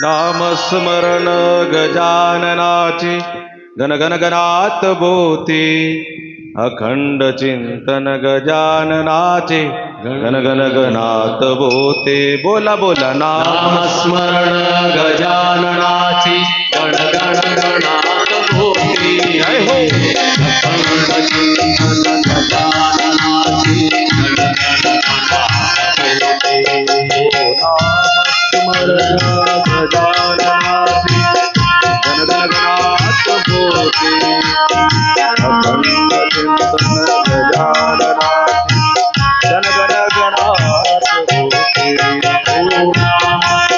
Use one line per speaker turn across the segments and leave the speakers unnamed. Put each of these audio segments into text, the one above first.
नामस्मरण गजाननाचे गण गण गणात बोते, अखंड चिंतन गजाननाचे गण गण गणात बोते. बोला बोला
नामस्मरण गजाननाची गण गण गणात बोते.
जय हो.
अखंड चिंतन गजाननाची गण गण गणात बोते.
नामस्मरण गजाननाचे गण गण गणात बोते,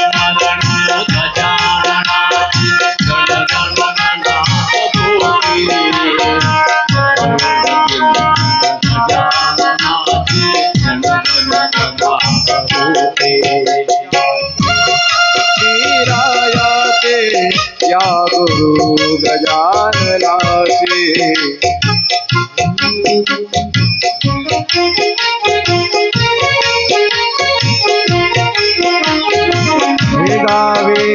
अखंड चिंतन गजाननाचे गण गण गणात बोते. श्रीरायाचे या गुरु गजाननाचे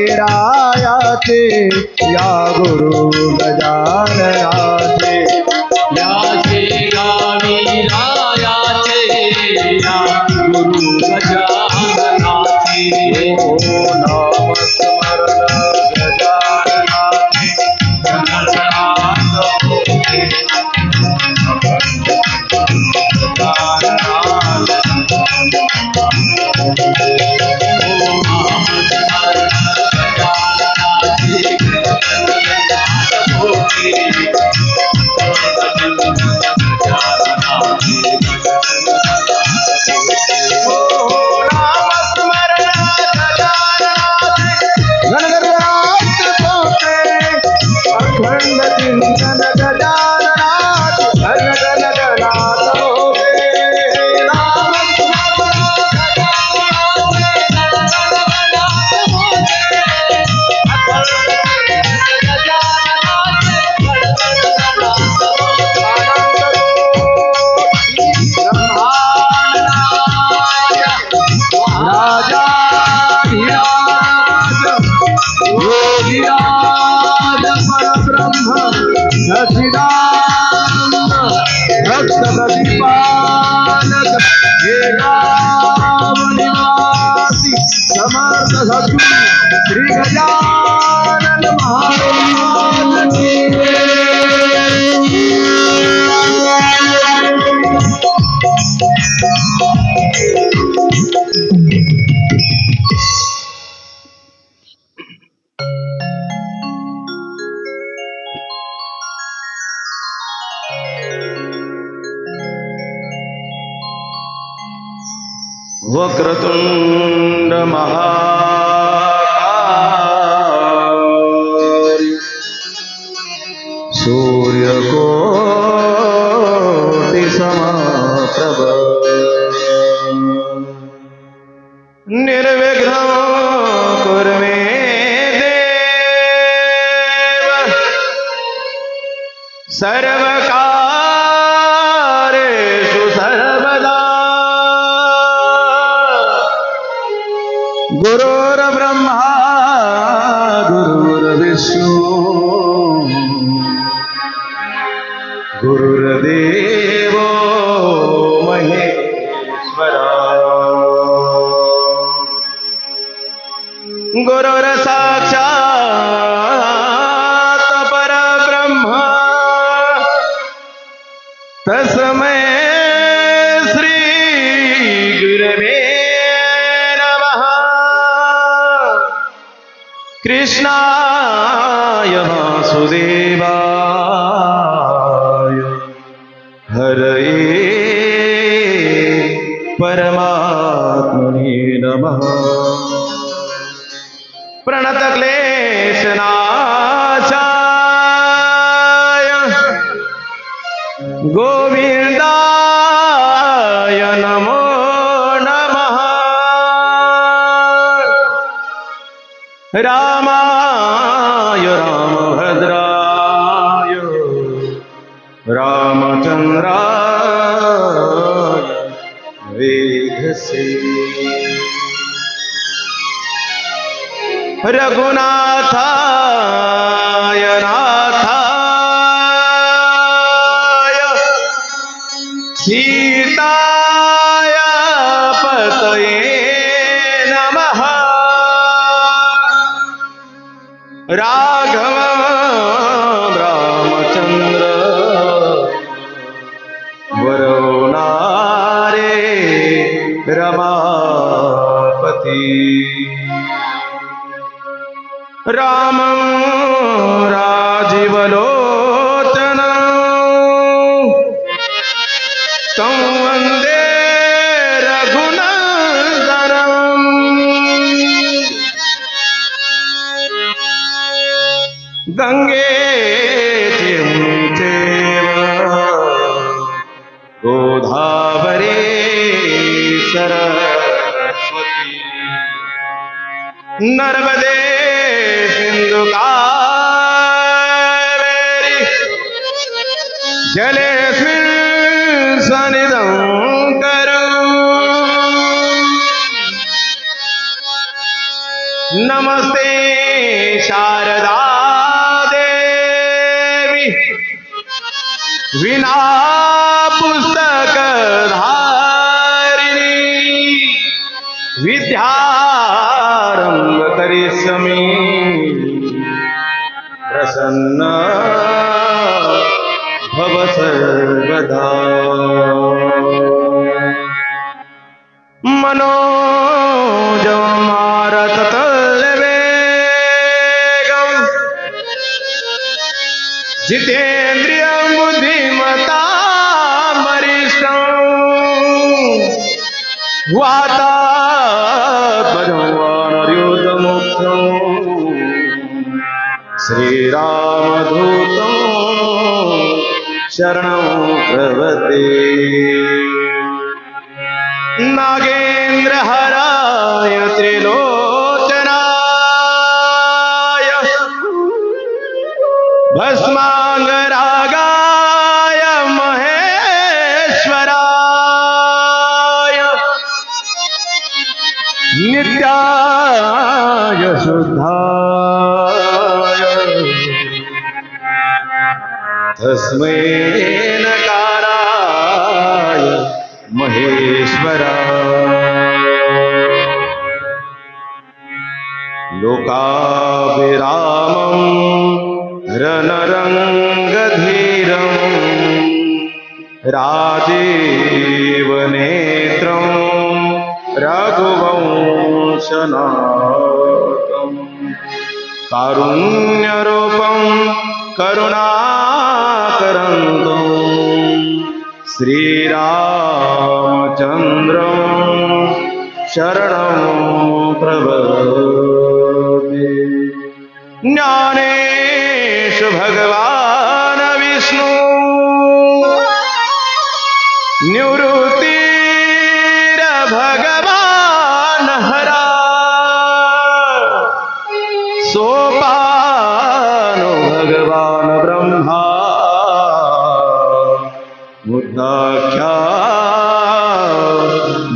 गावीरायाचे या गुरु गजाननाचे
याचे गावीरायाचे या गुरु गजाननाचे.
नामस्मरण गजाननाचे गण गणात बोते, अखंड चिंतन गजाननाथ गण गण गणात बोते. समर्थ सद्गुरु श्री गजानन महाराज की वक्रतुंड महाकाय सूर्यकोटि समप्रभ निर्विघ्नं कुरु मे देव सर्वकार्येषु सर्वदा. गुरुर्ब्रह्मा गुरुर्विष्णु गुरुर्देवो महेश्वरा. गुरुर्साक्षात् परब्रह्म तस्मै श्री गुरवे कृष्णाय वासुदेवाय हरये परमात्मने नमः. प्रणतक्लेशनाशाय गोविन्दाय नमो नमः. रामाय रामभद्राय रामचन्द्राय वेधसे. रघुनाथाय नाथाय सीताय पतये नमः राघव रामचंद्र वरवणारे रमापती रामं राजीवलोचनं तं वन्दे रघुनन्दनं गंगे चेव गोदावरी सरस्वती नर्मदे सिंधु कावेरी जलेऽस्मिन् सन्निधं कुरु नमस्ते शारदा देवी विना पुस्तकधारिणी विद्यारंभ करिष्यमि प्रसन्न भव सर्वदा मनोजं मारुततुल्यवेगं जितेन्द्रियं बुद्धिमतां वरिष्ठं वातात्मजं वानरयूथमुख्यं श्रीरामदूतं शरणं प्रपद्ये नागेन्द्रहराय त्रिलोचनाय भस्मांगरागाय महेश्वराय नित्याय शुद्धाय तस्मै नकाराय महेश्वराय लोकाभिरामं रणरङ्गधीरं राजीवनेत्रं रघुवंशनाथं कारुण्यरूपं करुणाकरन्दं श्रीरामचन्द्रं शरणं प्रपद्ये ज्ञानेषु भगवान् विष्णु निवृत्तिर्भगवान् हरा सोपानो भगवान् ब्रह्मा मुद्दाख्या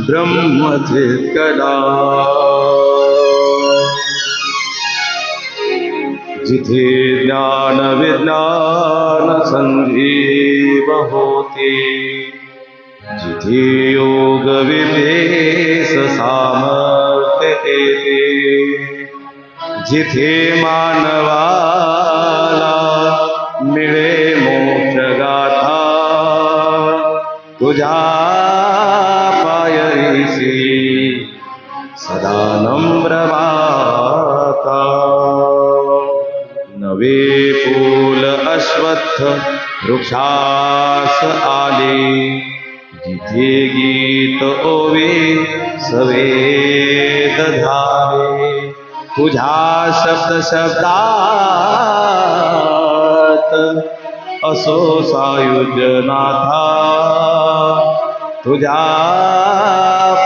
ब्रह्मचित्कला जिथे ज्ञान विज्ञान संजीव होते जिथे योग विवेश सामर्थ्य येते जिथे मानवाला मिळे मोक्ष गाथा तुझ्या पायरीसी सदा नम्र माता नवे फूल अश्वत्थ वृक्षास आले जिथे गीत ओवे सवेद धारे तुझ्या शब्द शब्दात असो सायुज्यनाथा तुझ्या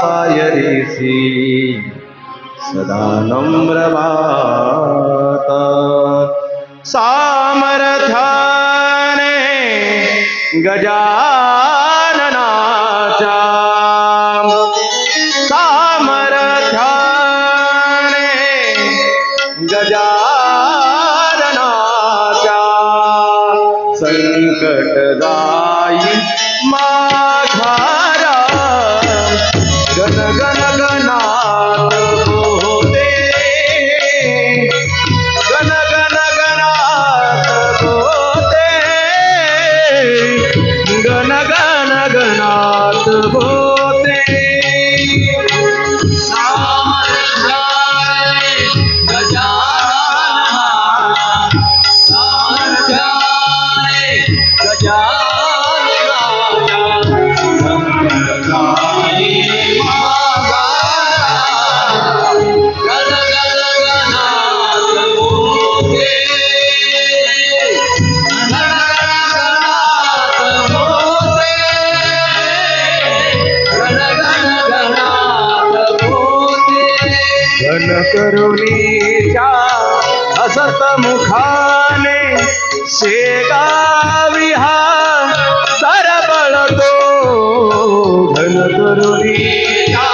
पायरीसी सदा नम्र माता सामर्थ्याने गजाननाचा सामर्थ्याने गण गण गणात होते
सामर्थ्याने गजानना सामर्थ्याने गजानना सामर्थ्याने गण गण गणात होते
घन करुणीच्या हसत मुखाने शेगावी हा सरबळतो घन करुणीच्या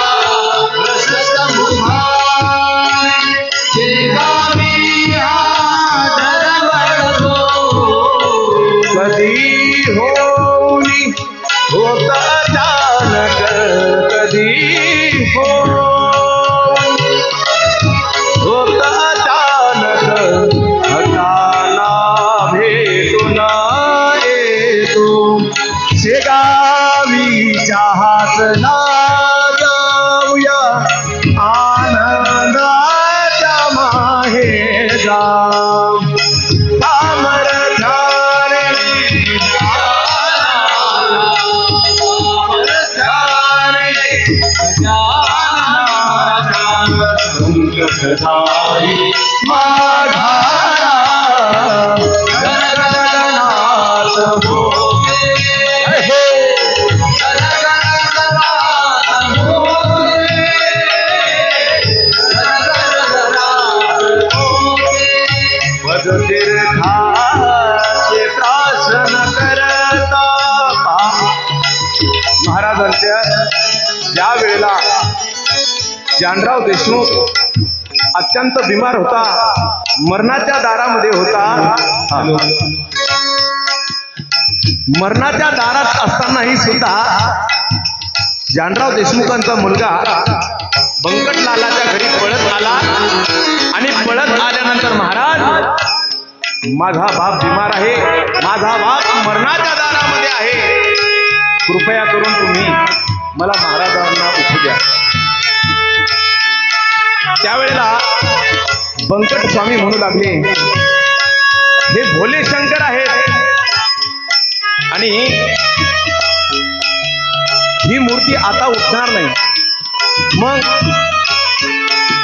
कधी होऊनी होत अचानक कधी होत अचानक हटाना भेटून येतो शेगावीच्या हातला जाऊया आनंदाच्या माहेरा संकटधारी माघारा गणगणात होते पदतीर्थाचे प्राशन करता महाराजांच्या ज्या वेळेला जानराव देशमुख अत्यंत बिमार होता, मरणाच्या दारामध्ये होता, मरणाच्या दारात असतानाही सुद्धा जानराव देशमुखांचा मुलगा बंकटलालाच्या घरी पळत आला आणि पळत आल्यानंतर महाराज माझा बाप बिमार आहे, माझा बाप मरणाच्या दारामध्ये आहे, कृपया करून तुम्ही मला महाराजांना उठू द्या. त्यावेळेला बंकट स्वामी म्हणू लागले, हे भोले शंकर आहेत आणि ही मूर्ती आता उठणार नाही. मग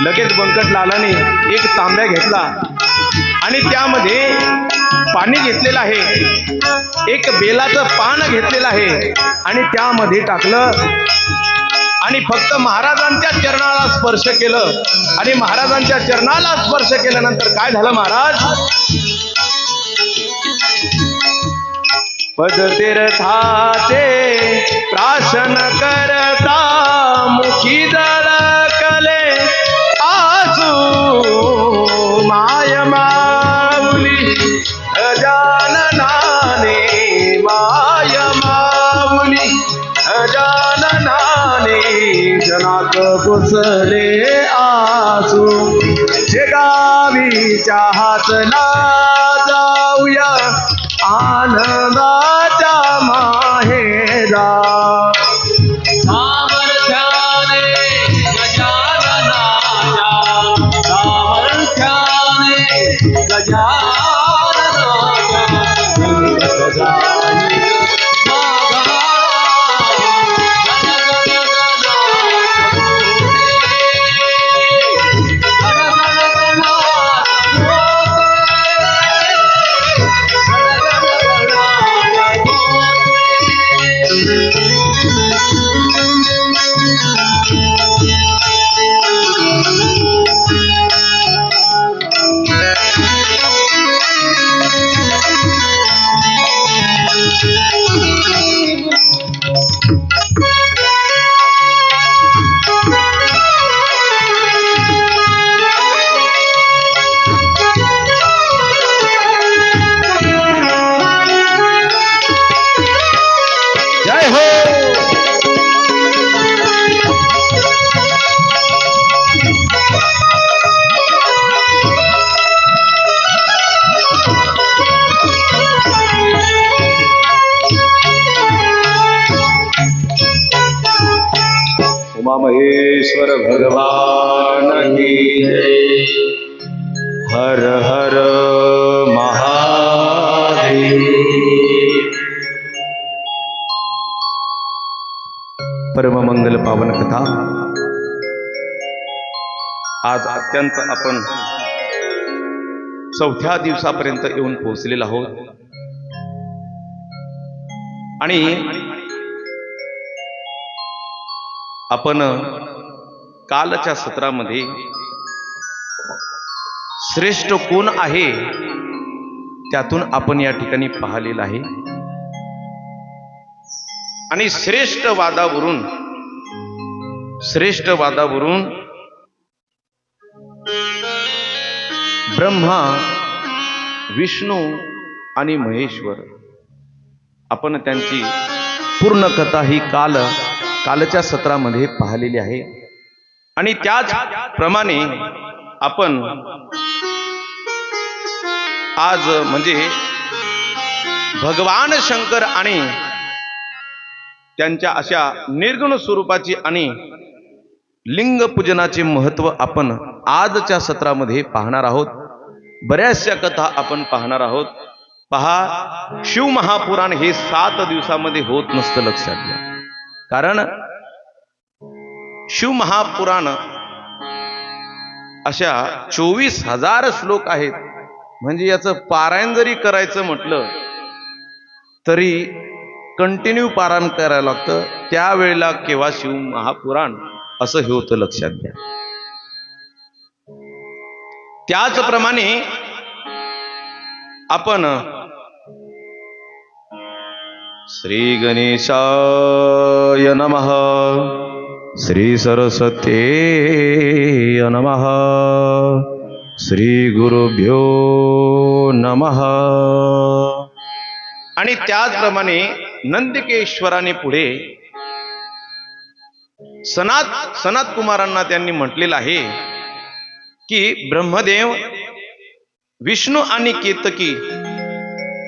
लगेच बंकट लालाने एक तांब्या घेतला आणि त्यामध्ये पाणी घेतलेलं आहे, एक बेलाचं पान घेतलेलं आहे आणि त्यामध्ये टाकलं आणि फक्त महाराजांच्या चरणाला स्पर्श केलं आणि महाराजांच्या चरणाला स्पर्श केल्यानंतर काय झालं महाराज, पदतीर्थाचे प्राशन करता मुखी जळकले आसू माय माऊली गजाननाने माय माऊली गजाननाने जनात पुसले आसू शेगावीच्या हातला जाऊया आनंदाच्या माहेरा.
सामर्थ्याने गजाननाच्या सामर्थ्याने गजाननाच्या
उमामहेश्वर भगवान की जय। हर हर महादेव। परममंगल पावन कथा आज अत्यंत आपण चौथ्या दिवसापर्यंत येऊन पोहोचलेलो आहोत आणि आपण कालच्या सत्रामध्ये श्रेष्ठ कोण आहे त्यातून आपण या ठिकाणी पाहिलेलं आहे आणि श्रेष्ठ वादावरून ब्रह्मा विष्णू आणि महेश्वर आपण त्यांची पूर्ण कथा ही कालच्या सत्रामध्ये पाहिलेली आहे आणि त्याचप्रमाणे आपण आज म्हणजे भगवान शंकर आणि त्यांच्या अशा निर्गुण स्वरूपाची आणि लिंग पूजनाचे महत्व आपण आजच्या सत्रामध्ये पाहणार आहोत। बऱ्याचशा कथा आपण पाहणार आहोत। पहा, शिव महापुराण हे 7 दिवसामध्ये होत नसतं, लक्षात घ्या। कारण शिव महापुराण अशा 24,000 श्लोक आहेत, म्हणजे याचं पारायण जरी करायचं म्हटलं तरी कंटिन्यू पारायण करायला लागतं। त्यावेळेला केव्हा शिव महापुराण असं हे होतं, लक्षात घ्या। त्याचप्रमाणे आपण श्री गणेशाय नमः, श्री सरस्वत्यै नमः, श्री गुरुभ्यो नमः आणि त्याचप्रमाणे नंदिकेश्वराने पुढे सनत कुमारांना त्यांनी म्हटलेलं आहे की ब्रह्मदेव, विष्णू आणि केतकी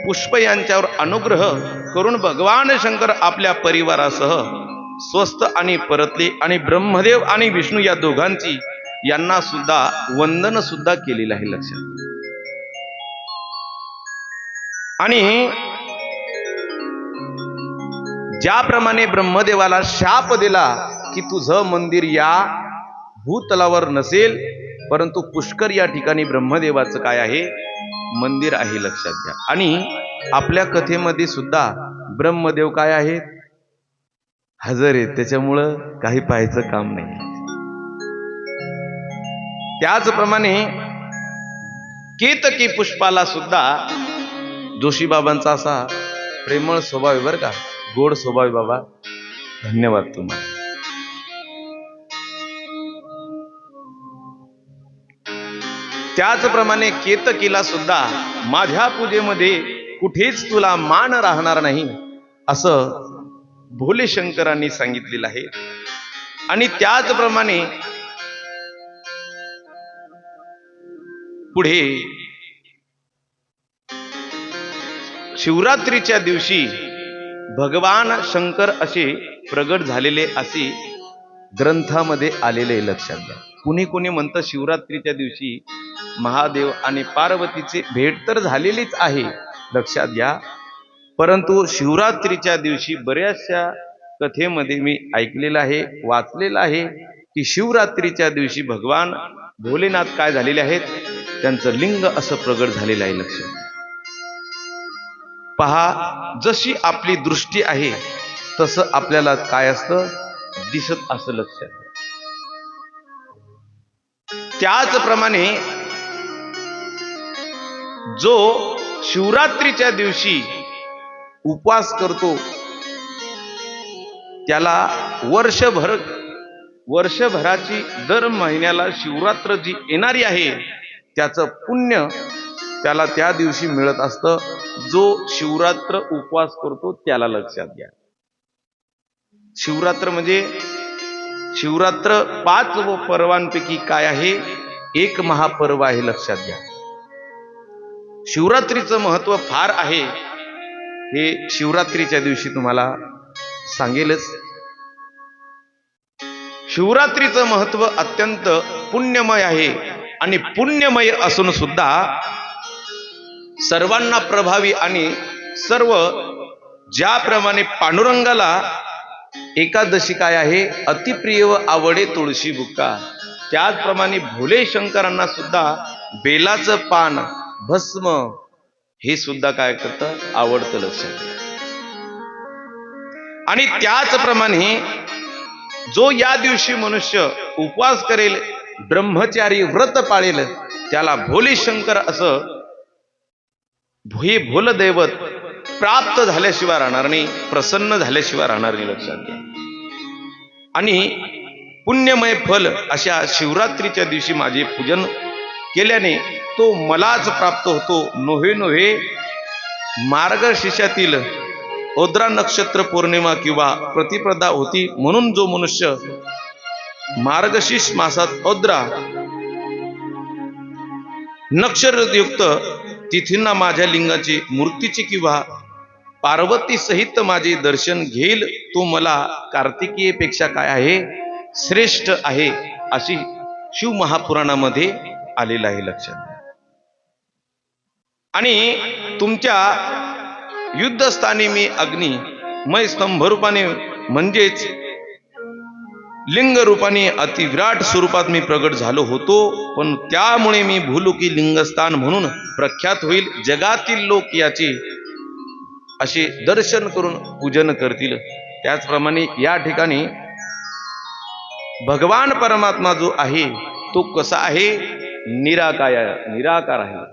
पुष्प यांच्यावर अनुग्रह करून भगवान शंकर आपल्या परिवारासह स्वस्थ आणि परतले आणि ब्रह्मदेव आणि विष्णू या दोघांची यांना सुद्धा वंदन सुद्धा केलेलं आहे, लक्षात। आणि ज्याप्रमाणे ब्रह्मदेवाला शाप दिला की तुझं मंदिर या भूतलावर नसेल, परंतु पुष्कर या ठिकाणी ब्रह्मदेवाचं काय आहे, मंदिर आहे, लक्षात घ्या। आणि आपल्या कथेमध्ये सुद्धा ब्रह्मदेव काय आहेत, हजर आहेत, त्याच्यामुळं काही पाहायचं काम नाही। त्याचप्रमाणे केतकी पुष्पाला सुद्धा जोशीबाबांचा असा प्रेमळ स्वभाव आहे, बरं का, गोड स्वभाव आहे बाबा, धन्यवाद तुम्हाला। त्याचप्रमाणे केतकीला सुद्धा माझ्या पूजेमध्ये कुठेच तुला मान राहणार नाही असं भोले शंकरांनी सांगितलेलं आहे। आणि त्याचप्रमाणे पुढे शिवरात्रीच्या दिवशी भगवान शंकर असे प्रगट झालेले असे ग्रंथामध्ये आलेले, लक्षात घ्या। कुणी कुणी म्हणतं शिवरात्रीच्या दिवशी महादेव आणि पार्वतीची भेट तर झालेलीच आहे, लक्षात घ्या, परंतु शिवरात्रीच्या दिवशी बऱ्याचशा कथेमध्ये मी ऐकलेलं आहे, वाचलेलं आहे की शिवरात्रीच्या दिवशी भगवान भोलेनाथ काय झालेले आहेत, त्यांचं लिंग असं प्रगट झालेलं आहे, लक्षात घ्या। पहा, जशी आपली दृष्टी आहे तसं आपल्याला काय असतं, दिसत असं, लक्षात घ्या। त्याचप्रमाणे जो शिवरात्रीच्या दिवशी उपवास करतो त्याला वर्षभराची दर महिन्याला शिवरात्र जी येणारी आहे त्याचं पुण्य त्याला त्या दिवशी मिळत असतं, जो शिवरात्र उपवास करतो त्याला, लक्षात घ्या। शिवरात्र म्हणजे शिवरात्र 5 पर्वांपैकी काय आहे, एक महापर्व आहे, लक्षात घ्या। शिवरात्रीचं महत्व फार आहे, हे शिवरात्रीच्या दिवशी तुम्हाला सांगेलच। शिवरात्रीचं महत्व अत्यंत पुण्यमय आहे आणि पुण्यमय असून सुद्धा सर्वांना प्रभावी आणि सर्व ज्याप्रमाणे पांडुरंगाला एकादशी काय आहे, अतिप्रिय व आवडे तुळशी बुक्का, त्याचप्रमाणे भोले शंकरांना सुद्धा बेलाचं पान भस्म हे सुद्धा काय करतं, आवडतं. लक्षात घ्या. आणि त्याचप्रमाणे जो या दिवशी मनुष्य उपवास करेल, ब्रह्मचारी व्रत पाळेल, त्याला भोले शंकर असं हे भोल दैवत प्राप्त झाल्याशिवाय राहणार नाही, प्रसन्न झाल्याशिवाय राहणार नाही. लक्षात घ्या. आणि पुण्यमय फल अशा शिवरात्रीच्या दिवशी माझे पूजन केल्याने तो मलाच प्राप्त होतो. नोहे नोहे मार्गशीर्षातील ओद्रा नक्षत्र पौर्णिमा किंवा प्रतिपदा होती, म्हणून जो मनुष्य मार्गशीर्ष मासात ओद्रा नक्षत्रयुक्त तिथींना माझ्या लिंगाची मूर्तीची किंवा पार्वती सहित माझे दर्शन घेईल, तो मला कार्तिकीयेपेक्षा काय आहे, श्रेष्ठ आहे, अशी शिव महापुराणामध्ये आलेलं आहे. लक्षात घ्या. आणि तुमच्या युद्धस्थानी मी अग्नी मय स्तंभ रूपाने म्हणजेच लिंग रूपाने अतिविराट स्वरूपात मी प्रगट झालो होतो, पण त्यामुळे मी भूलुकी लिंगस्थान म्हणून प्रख्यात होईल. जगातील लोक याचे असे दर्शन करून पूजन करतील. त्याचप्रमाणे या ठिकाणी भगवान परमात्मा जो आहे तो कसा आहे, निराकार आहे.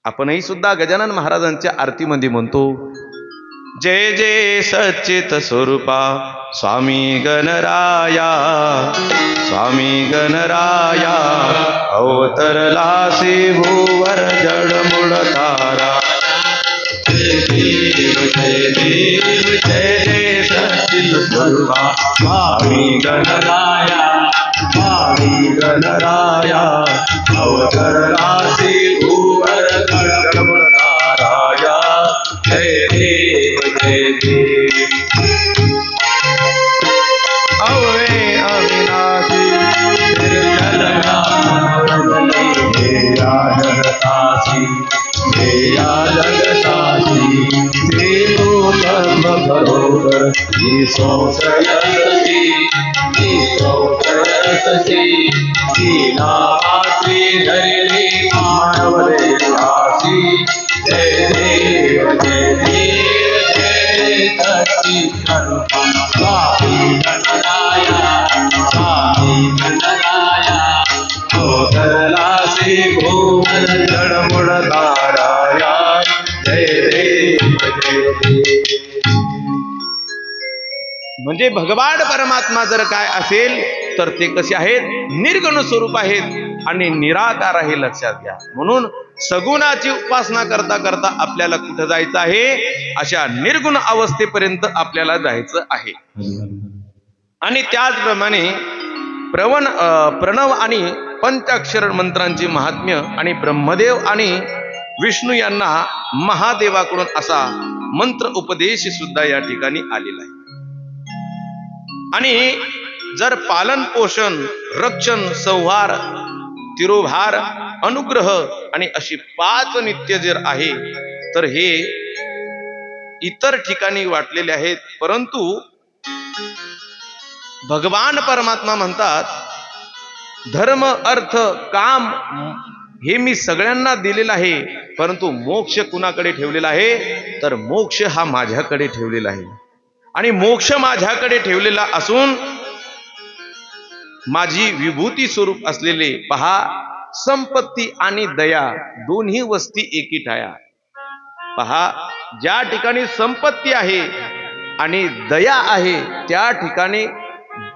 आपणही सुद्धा गजानन महाराजांच्या आरतीमध्ये म्हणतो, जय जय सच्चित स्वरूपा स्वामी गणराया, स्वामी गणराया, अवतरलासी भूवर जडमुड तारा. जय देव जय जय सच्चित स्वरूपा स्वामी गणराया, स्वामी गणराया, अवतरलासी भूवर जडमुड ताराया. जय देव जय देव. अवे अविनाशी जगतासी, देवो कर्म बरोबर संशयसी, नामाची धरली मानवले आसी. जय देव जय देव जय सच्चित स्वामी गणराया, स्वामी गणराया, अवतरलासी भूवर जडमुड ताराया. जय देव जय देव. म्हणजे भगवान परमात्मा जर काय असेल तर ते कसे आहेत, निर्गुण स्वरूप आहेत आणि निराकार आहे. लक्षात घ्या. म्हणून सगुणाची उपासना करता करता आपल्याला कुठं जायचं आहे, अशा निर्गुण अवस्थेपर्यंत आपल्याला जायचं आहे. आणि त्याचप्रमाणे प्रणव आणि पंचाक्षर मंत्रांची महात्म्य आणि ब्रह्मदेव आणि विष्णू यांना महादेवाकडून असा मंत्र उपदेश सुद्धा या ठिकाणी आलेला आहे. आणि जर पालन पोषण, रक्षण, संहार, तिरोभार, अनुग्रह आणि अशी 5 नित्य जर आहे तर हे इतर ठिकाणी वाटलेले आहेत. परंतु भगवान परमात्मा म्हणतात, धर्म अर्थ काम हे मी सगळ्यांना दिलेलं आहे, परंतु मोक्ष कुणाकडे ठेवलेला आहे, तर मोक्ष हा माझ्याकडे ठेवलेला आहे. आणि मोक्ष माझ्याकडे ठेवलेला असून माझी विभूती स्वरूप असलेले पहा, संपत्ती आणि दया दोन्ही वस्ती एकी ठाया. पहा, ज्या ठिकाणी संपत्ती आहे आणि दया आहे त्या ठिकाणी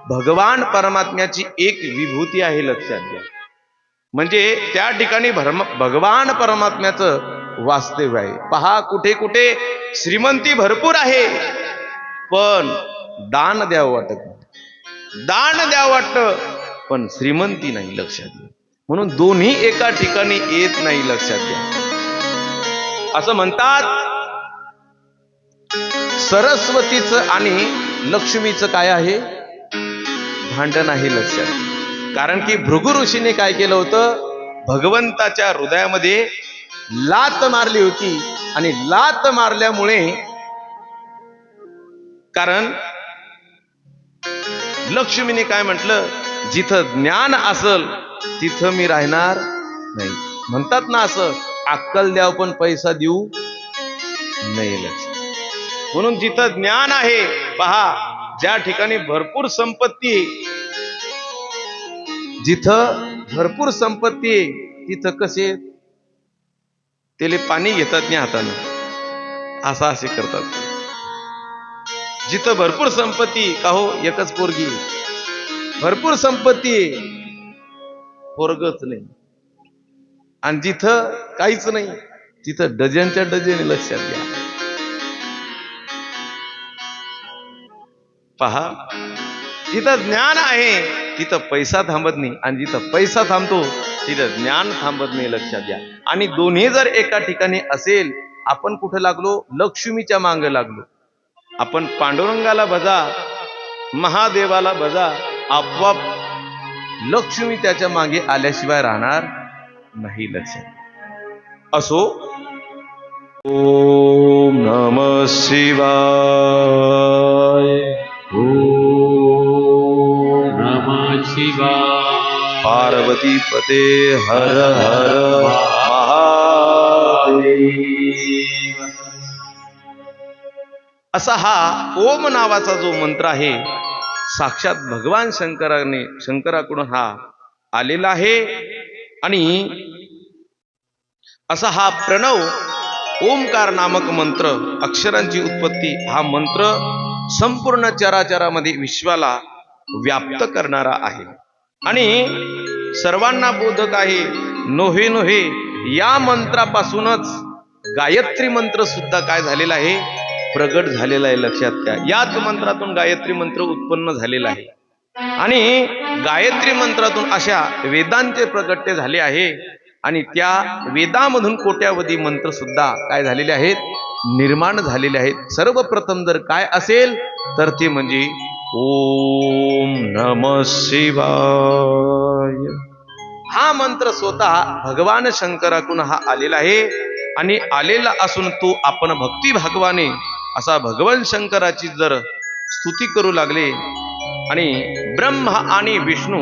भगवान परमात्म्याची एक विभूती आहे. लक्षात घ्या. म्हणजे त्या ठिकाणी भगवान परमात्म्याचं वास्तव्य आहे. पहा, कुठे कुठे श्रीमंती भरपूर आहे पण दान द्यावं वाटत नाही, दान द्यावं वाटतं पण श्रीमंती नाही. लक्षात घ्या. म्हणून दोन्ही एका ठिकाणी येत नाही. लक्षात घ्या. असं म्हणतात, सरस्वतीचं आणि लक्ष्मीचं काय आहे, भांडण आहे लक्षात. कारण की भृगु ऋषीने काय केलं होतं, भगवंताच्या हृदयामध्ये लात मारली होती. आणि लात मारल्यामुळे, कारण लक्ष्मीने काय म्हटलं, जिथं ज्ञान असल तिथं मी राहणार नाही. म्हणतात ना असं, अक्कल द्याव पण पैसा देऊ नाही लक्षात. म्हणून जिथं ज्ञान आहे, पहा, ज्या ठिकाणी भरपूर संपत्ती आहे, जिथं भरपूर संपत्ती आहे तिथं कसे त्याले पाणी घेतात नाही हातानं, असे करतात. जिथं भरपूर संपत्ती, का हो एकच पोरगी, भरपूर संपत्ती पोरगच नाही. आणि जिथं काहीच नाही तिथं डझनच्या डझन. लक्षात घ्या, पहा, जिथं ज्ञान आहे तिथं पैसा थांबत नाही, आणि जिथं पैसा थांबतो तिथं ज्ञान थांबत नाही. लक्षात घ्या. आणि दोन्ही जर एका ठिकाणी असेल, आपण कुठं लागलो, लक्ष्मीच्या मागे लागलो. आपण पांडुरंगाला भजा, महादेवाला भजा, आपोआप लक्ष्मी त्याच्या मागे आल्याशिवाय राहणार नाही. लक्षात असो. ओम नमः शिवाय.
ओम नमः शिवाय.
पार्वती पते हर हर महादेव. असा हा ओम नावाचा जो मंत्र आहे, साक्षात भगवान शंकराकडून हा आलेला आहे. आणि असा हा प्रणव ओमकार नामक मंत्र, अक्षरांची उत्पत्ती, हा मंत्र संपूर्ण चराचरामध्ये विश्वाला व्याप्त करणारा आहे आणि सर्वांना बोधक आहे. नोहे नोहे या मंत्रापासूनच गायत्री मंत्र सुद्धा काय झालेला आहे, प्रगट झालेला आहे. लक्षात घ्या, याच मंत्रातून गायत्री मंत्र उत्पन्न झालेला आहे. आणि गायत्री मंत्रातून अशा वेदांचे प्रगट्य झाले आहे. आणि त्या वेदामधून कोट्यावधी मंत्र सुद्धा काय झालेले आहेत, निर्माण झालेले आहेत. सर्वप्रथम जर काय असेल तर ते म्हणजे ओम नमः शिवाय. हा मंत्र स्वतः भगवान शंकराकडून हा आलेला आहे. आणि आलेला असून तो आपण भक्ती भागवाने असा भगवान शंकराची जर स्तुती करू लागले, आणि ब्रह्म आणि विष्णू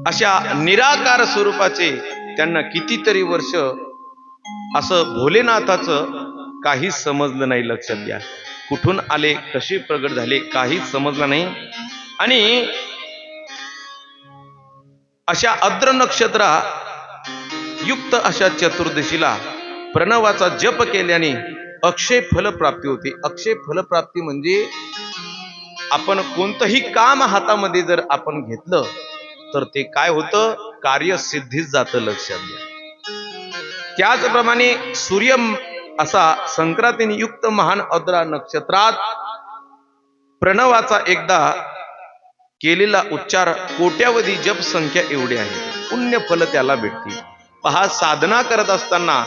अशा निराकार स्वरूपाचे, त्यांना कितीतरी वर्ष असं भोलेनाथाचं काहीच समजलं नाही. लक्षात घ्या, कुठून आले, कसे प्रगट झाले, काहीच समजलं नाही. आणि अशा आद्र नक्षत्रा युक्त अशा चतुर्दशीला प्रणवाचा जप केल्याने अक्षय फलप्राप्ती होते. अक्षय फलप्राप्ती म्हणजे आपण कोणतंही काम हातामध्ये जर आपण घेतलं तर ते काय होतं, कार्यसिद्धीच जातं. लक्षात घ्या. त्याचप्रमाणे सूर्य असा संक्रांतीने युक्त महान आद्र नक्षत्रात प्रणवाचा एकदा केलेला उच्चार कोट्यावधी जप संख्या एवढी आहे, पुण्य फल त्याला भेटते. पहा, साधना करत असताना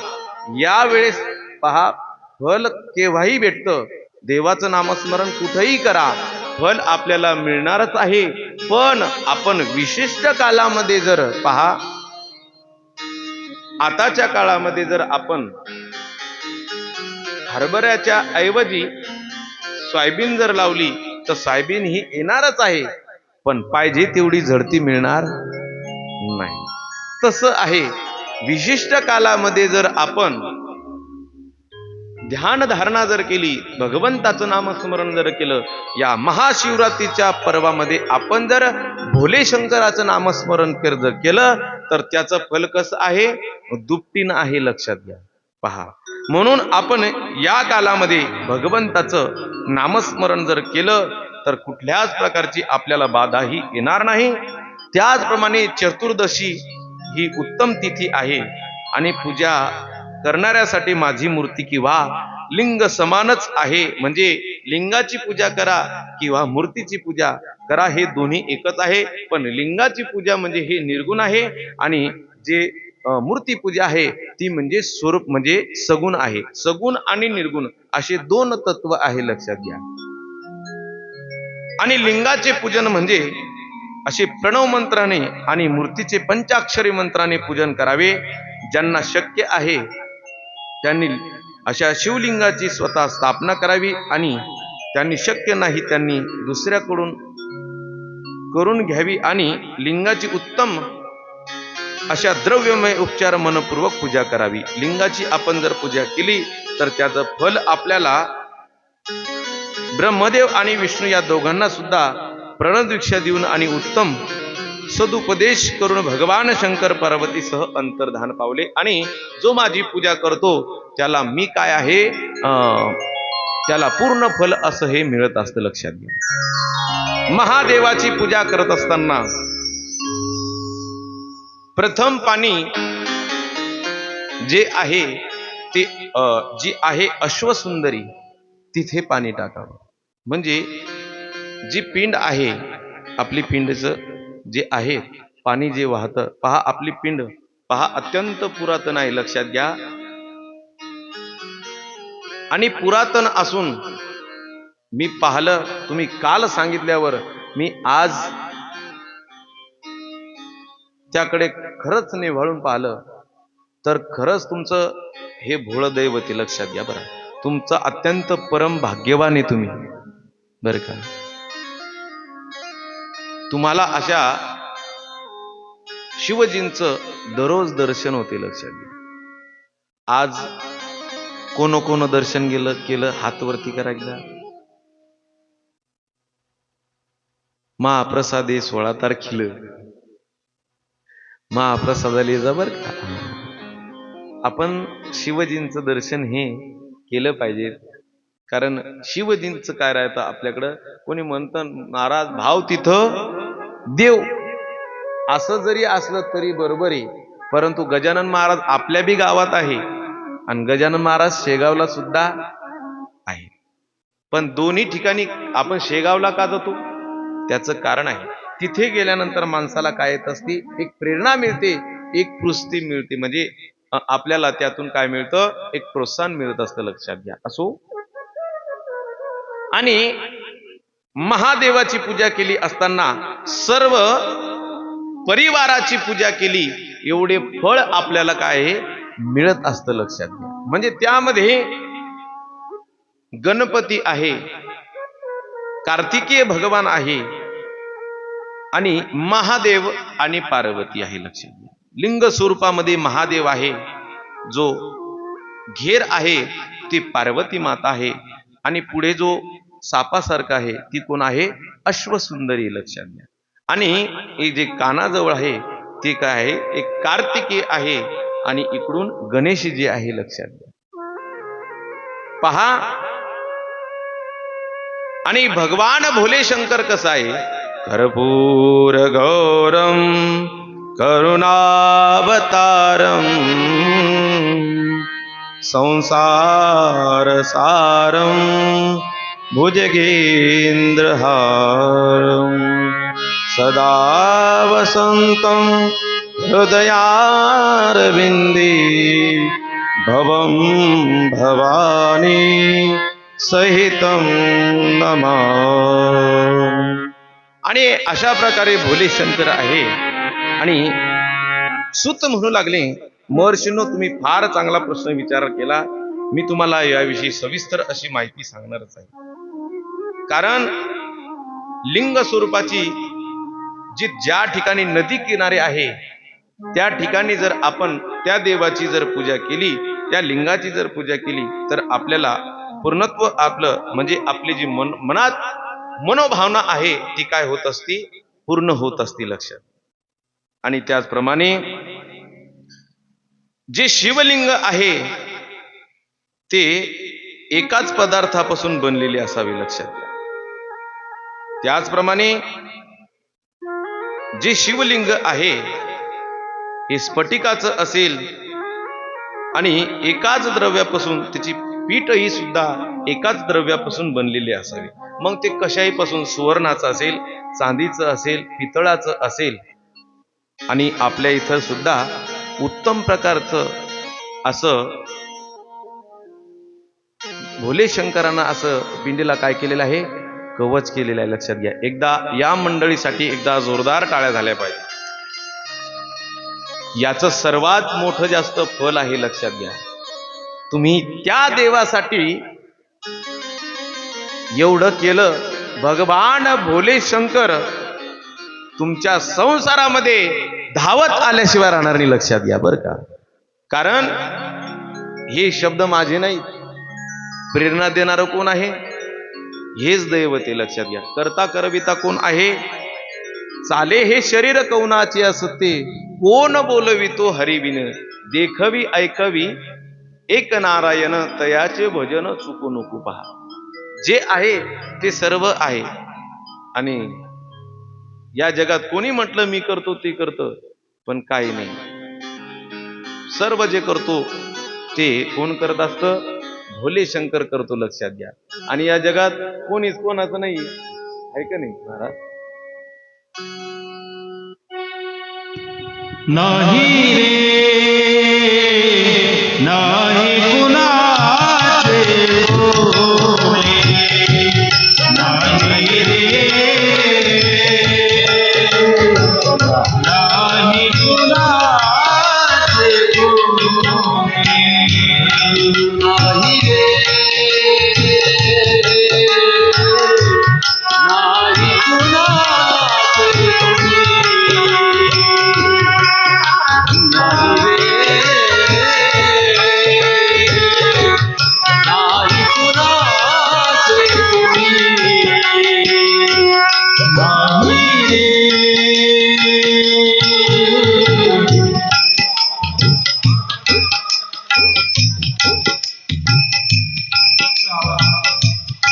यावेळेस पहा, फल केव्हाही भेटतं. देवाचं नामस्मरण कुठेही करा, फल आपल्याला मिळणारच आहे. पण आपण विशिष्ट कालामध्ये जर पहा, आताच्या काळामध्ये जर आपण हरभऱ्याच्या ऐवजी सोयाबीन जर लावली तर सोयाबीन ही येणारच आहे, पण पाहिजे तेवढी झडती मिळणार नाही. तसं आहे, विशिष्ट कालामध्ये जर आपण ध्यान धारणा जर केली, भगवंताचं नामस्मरण जर केलं, या महाशिवरात्रीच्या पर्वामध्ये आपण जर भोले शंकराचं नामस्मरण जर केलं तर त्याचं फल कसं आहे, दुपटीनं आहे. लक्षात घ्या. पहा, म्हणून आपण या कालामध्ये भगवंताचं नामस्मरण जर केलं तर कुठल्याच प्रकारची आपल्याला बाधाही येणार नाही. त्याचप्रमाणे चतुर्दशी ही उत्तम तिथी आहे आणि पूजा करणाऱ्यासाठी माझी मूर्ती किंवा लिंग समानच आहे. म्हणजे लिंगाची पूजा करा किंवा मूर्तीची पूजा करा, हे दोन्ही एकच आहे. पण लिंगाची पूजा म्हणजे हे निर्गुण आहे आणि जे मूर्ती पूजा आहे ती म्हणजे स्वरूप, म्हणजे सगुण आहे. सगुण आणि निर्गुण असे दोन तत्व आहे. लक्षात घ्या. आणि लिंगाचे पूजन म्हणजे असे प्रणव मंत्राने आणि मूर्तीचे पंचाक्षरी मंत्राने पूजन करावे. ज्यांना शक्य आहे त्यांनी अशा शिवलिंगाची स्वतः स्थापना करावी आणि त्यांनी शक्य नाही त्यांनी दुसऱ्याकडून करून घ्यावी आणि लिंगाची उत्तम अशा द्रव्यमय उपचार मनपूर्वक पूजा करावी. लिंगाची आपण जर पूजा केली तर त्याचं फल आपल्याला ब्रह्मदेव आणि विष्णू या दोघांना सुद्धा प्रणदीक्षा देऊन आणि उत्तम सदुपदेश करून भगवान शंकर पार्वतीसह अंतर्धान पावले. आणि जो माझी पूजा करतो त्याला मी काय आहे त्याला पूर्ण फल असं हे मिळत असतं. लक्षात घ्या. महादेवाची पूजा करत असताना प्रथम पाणी जे आहे ते जी आहे अश्वसुंदरी तिथे पाणी टाकावं. म्हणजे जी पिंड आहे आपली पिंडचं जे आहे पाणी जे वाहतं पहा. आपली पिंड पहा अत्यंत पुरातन आहे. लक्षात घ्या. आणि पुरातन असून मी पाहिलं तुम्ही काल सांगितल्यावर मी आज त्याकडे खरंच निभाळून पाहिलं तर खरंच तुमचं हे भोळं दैवती. लक्षात घ्या बरं. तुमचं अत्यंत परम भाग्यवान आहे तुम्ही बरं का. तुम्हाला अशा शिवजींचं दररोज दर्शन होते. लक्षात घ्या. आज कोण दर्शन केलं हात वरती करा एकदा. महाप्रसादे 16 तारखेला महाप्रसादाला जा बर का. आपण शिवजींचं दर्शन हे केलं पाहिजे. कारण शिवजींचं काय राहतं आपल्याकडं. कोणी म्हणतं नाराज भाव तिथं देव असं जरी असलं तरी बरोबर आहे. परंतु गजानन महाराज आपल्या बी गावात आहे आणि गजानन महाराज शेगावला सुद्धा आहे. पण दोन्ही ठिकाणी आपण शेगावला का जातो त्याचं कारण आहे. तिथे गेल्यानंतर माणसाला काय येत असते एक प्रेरणा मिळते, एक पुष्टी मिळते. म्हणजे आपल्याला त्यातून काय मिळतं एक प्रोत्साहन मिळत असतं. लक्षात घ्या. असो. आणि महादेवाची पूजा केली असताना सर्व परिवाराची पूजा केली एवढे फळ आपल्याला काय मिळत असतं. लक्षात घ्या. म्हणजे त्यामध्ये गणपती आहे, कार्तिकेय भगवान आहे आणि महादेव आणि पार्वती आहे. लक्षात घ्या. लिंग स्वरूपामध्ये महादेव आहे, जो घेर आहे ती पार्वती माता आहे आणि पुढे जो सापासारखा आहे ती कोण आहे अश्वसुंदरी. लक्षात घ्या. आणि हे जे कानाजवळ आहे ते काय आहे एक कार्तिकेय आहे आणि इकडून गणेश जे आहे. लक्षात घ्या. पहा. आणि भगवान भोले शंकर कसा आहे कर्पूर गौरम करुणावतारम संसार सारम भुजगेंद्रहारम सदा वसंतं हृदयारविंदे भवं भवानी सहितं नमामि. आणि अशा प्रकारे भोले शंकर आहे. आणि सुत म्हणू लागले महर्षींनो तुम्ही फार चांगला प्रश्न विचार केला. मी तुम्हाला याविषयी सविस्तर अशी माहिती सांगणारच आहे. कारण लिंग स्वरूपाची जी ज्या ठिकाणी नदी किनारे आहे त्या ठिकाणी जर आपण त्या देवाची जर पूजा केली त्या लिंगाची जर पूजा केली तर आपल्याला पूर्णत्व आपलं म्हणजे आपली जी मनात मनोभावना आहे ती काय होत असती पूर्ण होत असती. लक्षात. आणि त्याचप्रमाणे जे शिवलिंग आहे ते एकाच पदार्थापासून बनलेले असावे. लक्षात. त्याचप्रमाणे जे शिवलिंग आहे हे स्फटिकाचं असेल आणि एकाच द्रव्यापासून त्याची पीठ ही सुद्धा एकाच द्रव्यापासून बनलेली असावी. मग ते कशाही पासून सुवर्णाचं असेल, चांदीचं असेल, पितळाचं असेल. आणि आपल्या इथं सुद्धा उत्तम प्रकारचं असं भोले शंकरांना असं पिंडीला काय केलेलं आहे कवच केलेलं आहे. लक्षात घ्या. एकदा या मंडळीसाठी एकदा जोरदार टाळ्या झाल्या पाहिजे. याचं सर्वात मोठं जास्त फल आहे. लक्षात घ्या. तुम्ही त्या देवासाठी एवढं केलं, भगवान भोले शंकर तुमच्या संसारामध्ये धावत आल्याशिवाय राहणार नाही. लक्षात घ्या बरं का. कारण हे शब्द माझे नाहीत. प्रेरणा देणारं कोण आहे? हेच दैवते. लक्षात घ्या. करता करविता कोण आहे? चाले हे शरीर कौनाचे असते, कोण बोलवितो हरिविन, देखवी ऐकवी एक नारायण, तयाचे भजन चुकू नको पहा. जे आहे ते सर्व आहे. आणि या जगात कोणी म्हटलं मी करतो ते करतो, पण काही नाही. सर्व जे करतो ते कोण करत असतं? भोले शंकर करतो. लक्षात घ्या. आणि या जगात कोणीच कोणाचं नाही आहे का नाही महाराज?
नाही रे नाही कुणाचे कोणी, नाही रे नाही कुणाचे कोणी, नाही रे नाही कुणाचे कोणी.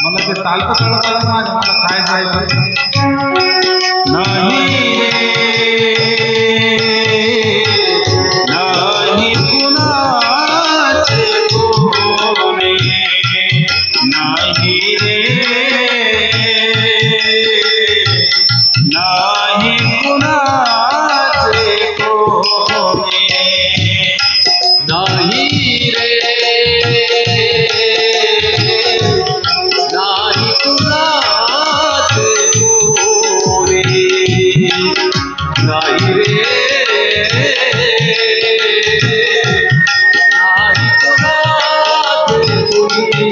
मला ते चालतं कळत माझ्या मला काय जायचं नाही नाही कुणाचे कोणी, नाही रे नाही कुणाचे कोणी, नाही रे नाही कुणाचे कोणी, नाही रे नाही कुणाचे कोणी.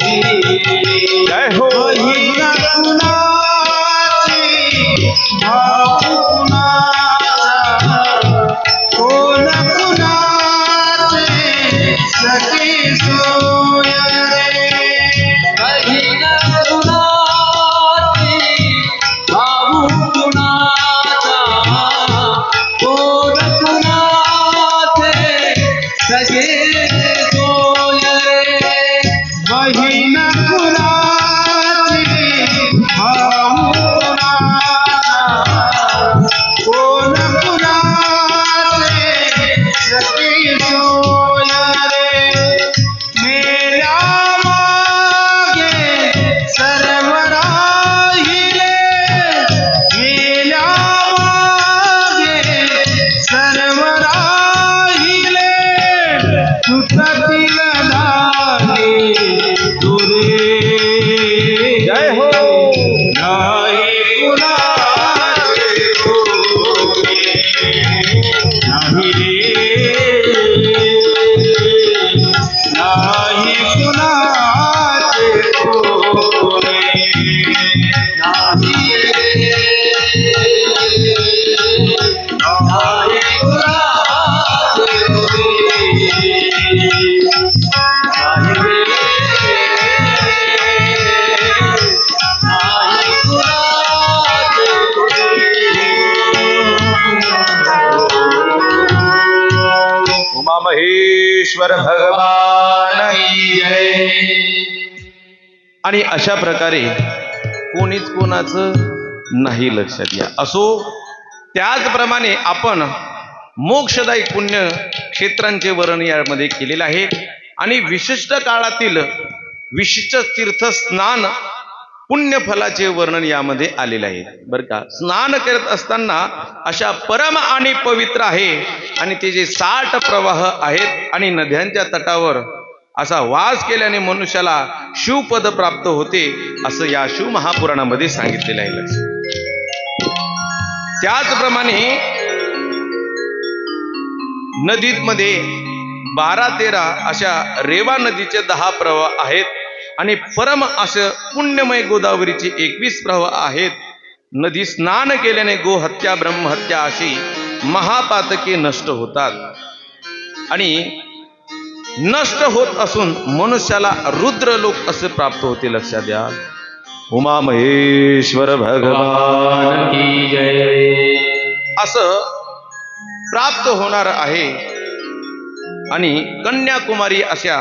जय हो.
महिना कुणाची भाऊ कुणाचा, कोण कुणाचे सखी सोय रे. महिना कुणाची भाऊ कुणाचा, कोण कुणाचे सखे सोय रे. महिना कुणाची भाऊ कुणाचा, कोण कुणाचे सखी सोय रे. मेल्या मागे सर्व राहिले, मेल्या मागे सर्व राहिले, सुटतील धागे दुरे.
जय हो.
नाही कुणाचे कोणी, नाही रे नाही कुणाचे कोणी, नाही रे नाही कुणाचे कोणी, नाही रे नाही कुणाचे कोणी.
उमा महेश्वर भगवान की जय. आणि अशा प्रकारे कोणीच कोणाचं नाही. लक्षात घ्या. असो, त्याचप्रमाणे आपण मोक्षदायी पुण्य क्षेत्रांचे वर्णन यामध्ये केलेले आहे. आणि विशिष्ट काळातील विशिष्ट तीर्थ स्नान पुण्यफलाचे वर्णन यामध्ये आलेले आहे बरं का. स्नान करत असताना अशा परम आणि पवित्र आहे. आणि ते जे 60 प्रवाह आहेत आणि नद्यांच्या तटावर असा वास केल्याने मनुष्याला शिवपद प्राप्त होते, असं या शिव महापुराणामध्ये सांगितलेलं आहे. लक्ष. त्याचप्रमाणे नदीत मध्ये 12-13 अशा रेवा नदीचे 10 प्रवाह आहेत आणि परम असं पुण्यमय गोदावरीचे 21 प्रवाह आहेत. नदी स्नान केल्याने गोहत्या ब्रह्महत्या अशी महापातके नष्ट होतात आणि नष्ट होत असून मनुष्याला रुद्रलोक असे प्राप्त होते. लक्षात द्या. उमा महेश्वर भगवान
की जय.
असं प्राप्त होणार आहे. आणि कन्याकुमारी अशा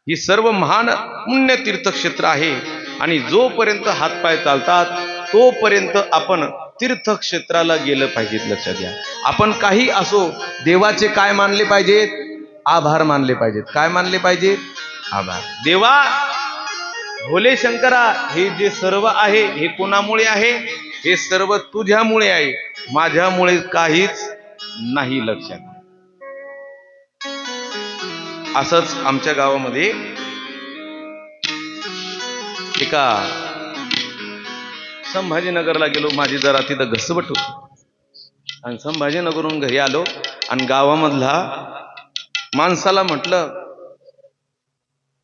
ही सर्व महान पुण्य तीर्थक्षेत्र आहे आणि जोपर्यंत हातपाय चालतात तोपर्यंत आपण तीर्थक्षेत्राला गेलं पाहिजेत. लक्षात घ्या. आपण काही असो, देवाचे काय मानले पाहिजेत? आभार मानले पाहिजेत. काय मानले पाहिजेत? आभार. देवा, भोले शंकरा, हे जे सर्व आहे हे कोणामुळे आहे? हे सर्व तुझ्यामुळे आहे, माझ्यामुळे काहीच नाही. लक्षात. असंच आमच्या गावामध्ये एका संभाजीनगरला गेलो. माझी जरा तिथं घसबट होती आणि संभाजीनगरहून घरी आलो आणि गावामधला माणसाला म्हटलं,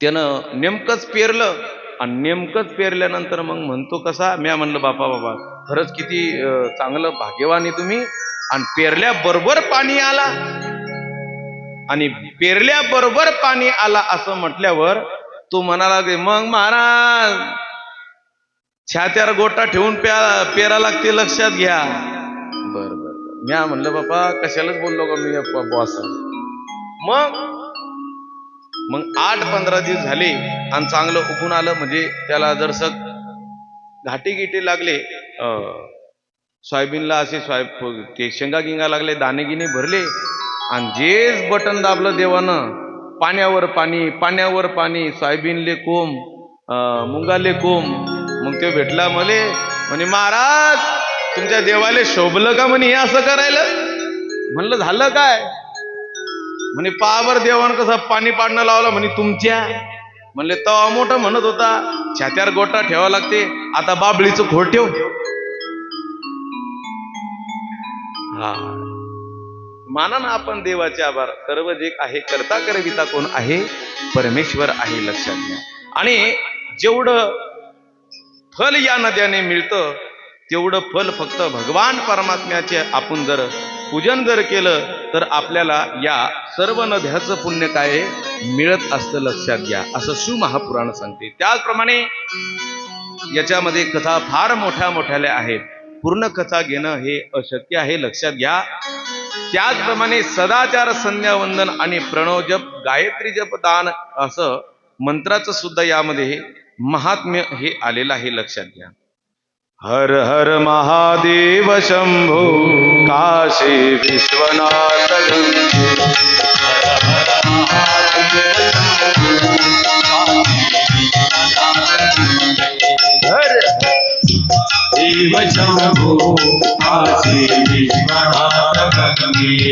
त्यानं नेमकंच पेरलं आणि नेमकंच पेरल्यानंतर मग म्हणतो कसा? म्या म्हणलं बाबा खरंच किती चांगलं भाग्यवान आहे तुम्ही. आणि पेरल्याबरोबर पाणी आला आणि पेरल्याबरोबर पाणी आला असं म्हटल्यावर तो म्हणाला, मग महाराज छात्यावर गोटा ठेवून पेरा लागते. लक्षात घ्या. बर. म्या म्हणलं बाबा कशालाच बोललो का मी बॉस. मग 8-15 दिवस झाले आणि चांगलं उगून आलं. म्हणजे त्याला जरसं घाटी गिटी लागले, सोयाबीनला असे ते शेंगा गिंगा लागले, दाणे गिने भरले आणि जेच बटन दाबलं देवानं, पाण्यावर पाणी, पाण्यावर पाणी, सोयाबीनले कोंब, मुंगाले कोंब. मग ते भेटला मले, म्हणे महाराज तुमच्या देवाले शोभलं का म्हणे हे असं करायला? म्हणलं झालं काय? म्हणे पावर देवानं कसं पाणी पाडणं लावलं म्हणे तुमच्या. म्हणले तवा मोठं म्हणत होता छात्यावर गोटा ठेवा लागते, आता बाबळीचं घोळ ठेव. हा, माना ना आपण देवाचे आभार. सर्व जे आहे करता करविता कोण आहे? परमेश्वर आहे. लक्षात घ्या. आणि जेवढं फल या नद्याने मिळतं तेवढं फल फक्त भगवान परमात्म्याचे आपण जर पूजन जर केलं तर आपल्याला या सर्व नद्याचं पुण्य काय मिळत असतं. लक्षात घ्या. असं शिव महापुराण सांगते. त्याचप्रमाणे याच्यामध्ये कथा फार मोठ्या मोठ्याल्या आहेत. पूर्ण कथा घेणं हे अशक्य आहे. लक्षात घ्या. त्याचप्रमाणे सदाचार, संध्यावंदन आणि प्रणव जप, गायत्री जप, दान असं मंत्राचं सुद्धा यामध्ये महात्म्य हे आलेलं आहे. लक्षात घ्या. हर हर महादेव शंभो, काशी विश्वनाथ गंगे. हर
देव शंभो, काशी विश्वनाथ गंगे.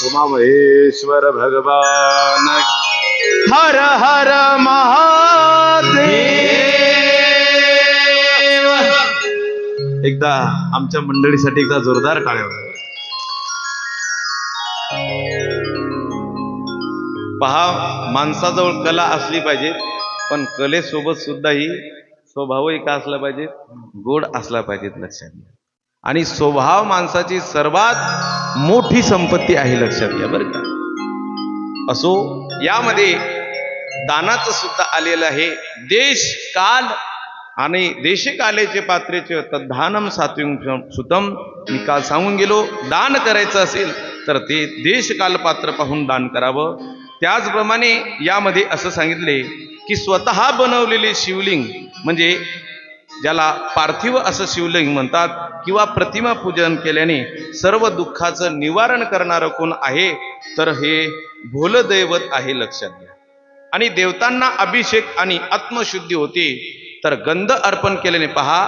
उमामहेश्वर भगवान हर हर महादेव. एकदा आमच्या मंडळीसाठी एकदा जोरदार टाळ्या वाजवा. पहा, माणसाजवळ कला असली पाहिजे, पण कलेसोबत सुद्धा ही स्वभावही का असला पाहिजे, गोड असला पाहिजेत, लक्षात घ्या. आणि स्वभाव माणसाची सर्वात मोठी संपत्ती आहे, लक्षात घ्या बरं का. असो, यामध्ये दानाचं सुद्धा आलेलं आहे. देश काल आणि देशकालेचे पात्रेचे तद्धानम सात्विक सुतम. मी काल सांगून गेलो, दान करायचं असेल तर ते देशकाल पात्र पाहून दान करावं. त्याचप्रमाणे यामध्ये असं सांगितले की स्वतः बनवलेले शिवलिंग, म्हणजे ज्याला पार्थिव असं शिवलिंग म्हणतात, किंवा प्रतिमा पूजन केल्याने सर्व दुःखाचं निवारण करणारं कोण आहे, तर हे भोलदैवत आहे, लक्षात घ्या. आणि देवतांना अभिषेक आणि आत्मशुद्धी होते. तर गंध अर्पण केल्याने, पहा,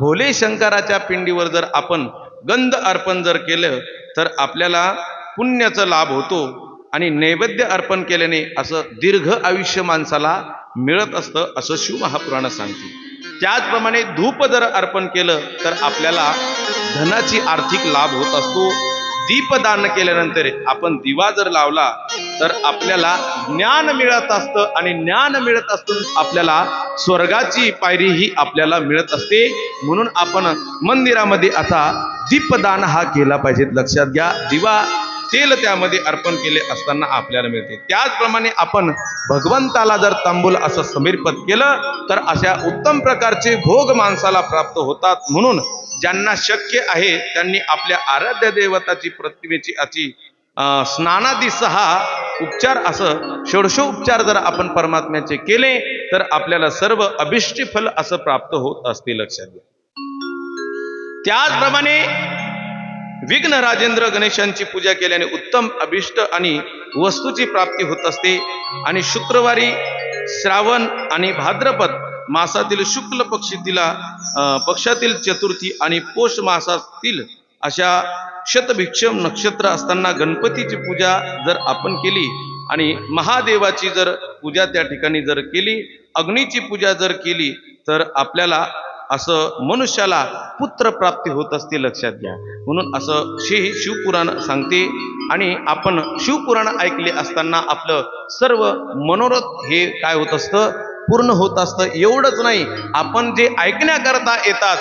भोले शंकराच्या पिंडीवर जर आपण गंध अर्पण जर केलं तर आपल्याला पुण्याचा लाभ होतो. आणि नैवेद्य अर्पण केल्याने असं दीर्घ आयुष्य माणसाला मिळत असतं, असं शिवमहापुराण सांगते. त्याचप्रमाणे धूप जर अर्पण केलं तर आपल्याला धनाची आर्थिक लाभ होत असतो. दीपदान केल्यानंतर आपण दिवा जर लावला तर आपल्याला ज्ञान मिळत असतं, आणि ज्ञान मिळत असतं आपल्याला स्वर्गाची पायरी ही आपल्याला मिळत असते. म्हणून आपण मंदिरामध्ये आता दीपदान हा केला पाहिजे, लक्षात घ्या. दिवा तेल त्यामध्ये अर्पण केले असताना आपल्याला मिळते. त्याचप्रमाणे आपण भगवंताला जर तांबूल असं समर्पित केलं तर अशा उत्तम प्रकारचे भोग माणसाला प्राप्त होतात. म्हणून ज्यांना शक्य आहे त्यांनी आपल्या आराध्य देवताची प्रतिमेची अशी स्नानादी 6 उपचार, असं षोडशोपचार जर आपण परमात्म्याचे केले तर आपल्याला सर्व अभिष्ट फल असं प्राप्त होत असते, लक्षात घ्या. त्याचप्रमाणे विघ्न राजेंद्र गणेशांची पूजा केल्याने उत्तम अभिष्ट आणि वस्तूची प्राप्ती होत असते. आणि शुक्रवारी श्रावण आणि भाद्रपद मासातील शुक्ल पक्षातील चतुर्थी आणि पोष मासातील अशा शतभिक्षम नक्षत्र असताना गणपतीची पूजा जर आपण केली आणि महादेवाची जर पूजा त्या ठिकाणी जर केली, अग्नीची पूजा जर केली तर आपल्याला असं मनुष्याला पुत्र प्राप्ती होत असते, लक्षात घ्या. म्हणून असं शिवपुराण सांगते. आणि आपण शिवपुराण ऐकले असताना आपलं सर्व मनोरथ हे काय होत असतं, पूर्ण होत असतं. एवढंच नाही, आपण जे ऐकण्याकरता येतात,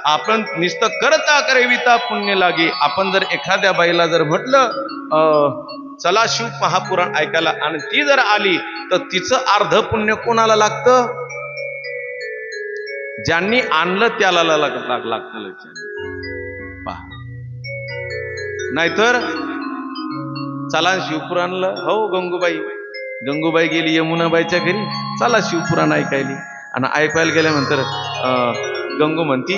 आपण नुसतं करता करविता पुण्य लागे. आपण जर एखाद्या बाईला जर म्हटलं चला शिव महापुराण ऐकायला, आणि ती जर आली तर तिचं अर्ध पुण्य कोणाला लागतं, ज्यांनी आणलं त्याला लागतं, लक्षात. पहा, नाहीतर चला शिवपुराणला, हो गंगूबाई गेली यमुनाबाईच्या घरी, चला शिवपुराण ऐकायली. आणि ऐकायला गेल्यानंतर गंगू म्हणती,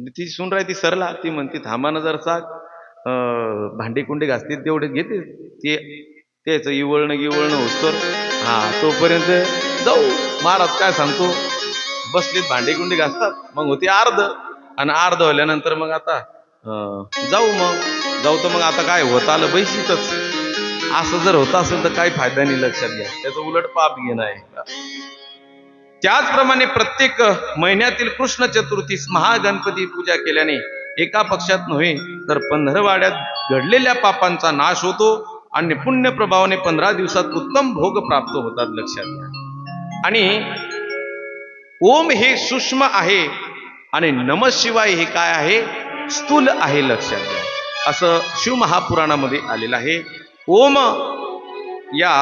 ती सून राहती सरला, ती म्हणती थांबा ना जर साग, भांडी कुंडी घासते तेवढे घेते ते, त्याचं इवळणं होतं. हा, तोपर्यंत जाऊ महाराज काय सांगतो, बसलीत भांडी कुंडी घासतात. मग होते अर्ध, आणि अर्ध व्हायल्यानंतर मग आता जाऊ तर मग आता काय होत आलं बैशीतच. असं जर होत असेल तर काही फायदा नाही, लक्षात घ्या. त्याचं उलट पाप घेणं आहे. त्याचप्रमाणे प्रत्येक महिन्यातील कृष्ण चतुर्थीस महागणपती पूजा केल्याने एका पक्षात नव्हे तर 15 वाड्यात घडलेल्या पापांचा नाश होतो आणि पुण्य प्रभावाने 15 दिवसात उत्तम भोग प्राप्त होतात, लक्षात घ्या. आणि ओम हे सूक्ष्म आहे आणि नमः शिवाय हे काय आहे, स्थूल आहे, लक्षात घ्या. असं शिव महापुराणामध्ये आलेलं आहे. ओम या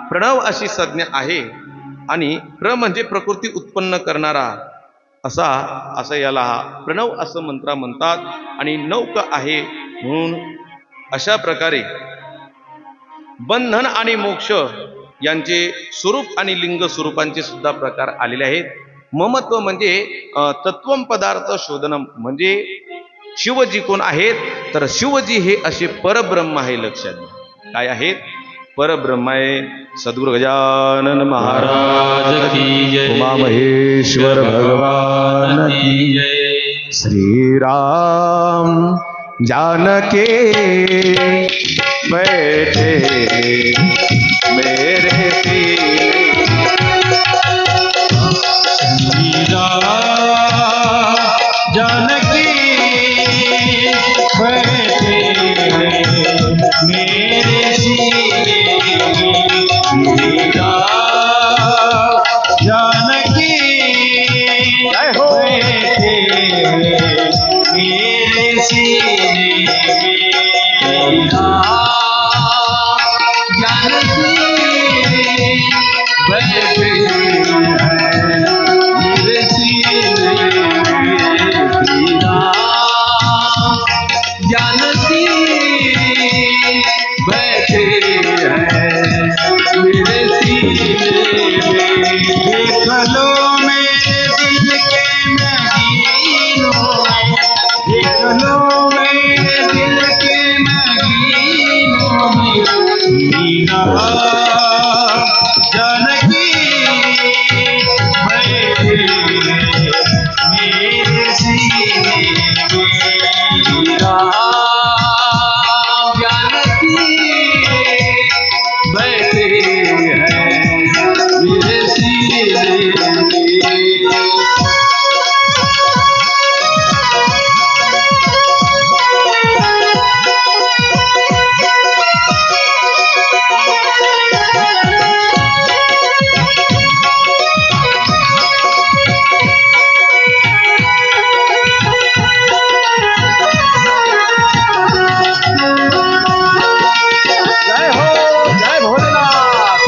प्रणव अशी संज्ञा आहे, आणि प्र म्हणजे प्रकृती उत्पन्न करणारा, असं याला प्रणव असं मंत्र म्हणतात. आणि नौक आहे, म्हणून अशा प्रकारे बंधन आणि मोक्ष यांचे स्वरूप आणि लिंग स्वरूपांचे सुद्धा प्रकार आलेले आहेत. ममत्व म्हणजे तत्वम पदार्थ शोधनम, म्हणजे शिवजी कोण आहेत, तर शिवजी हे असे परब्रह्म आहे, लक्षात घ्या. काय आहेत, परब्रह्माय सद्गुरु गजानन महाराज
महाराज की जय
उमा महेश्वर भगवान की
जय
श्री राम जानके बैठे मेरे सीने
जानकी बैठे मेरे सीने जानकी
जय हो।
बैठे मेरे सीने जानकी बैठे मेरे सीने जानकी बैठे मेरे सीने देख लो मेरे दिल के नगीनों देख लो मेरे दिल के नगीनों मीरा जानकी बैठे मेरे सीने मीरा जानकी बैठे हैं मेरे सीने
जय हो जय भोलेनाथ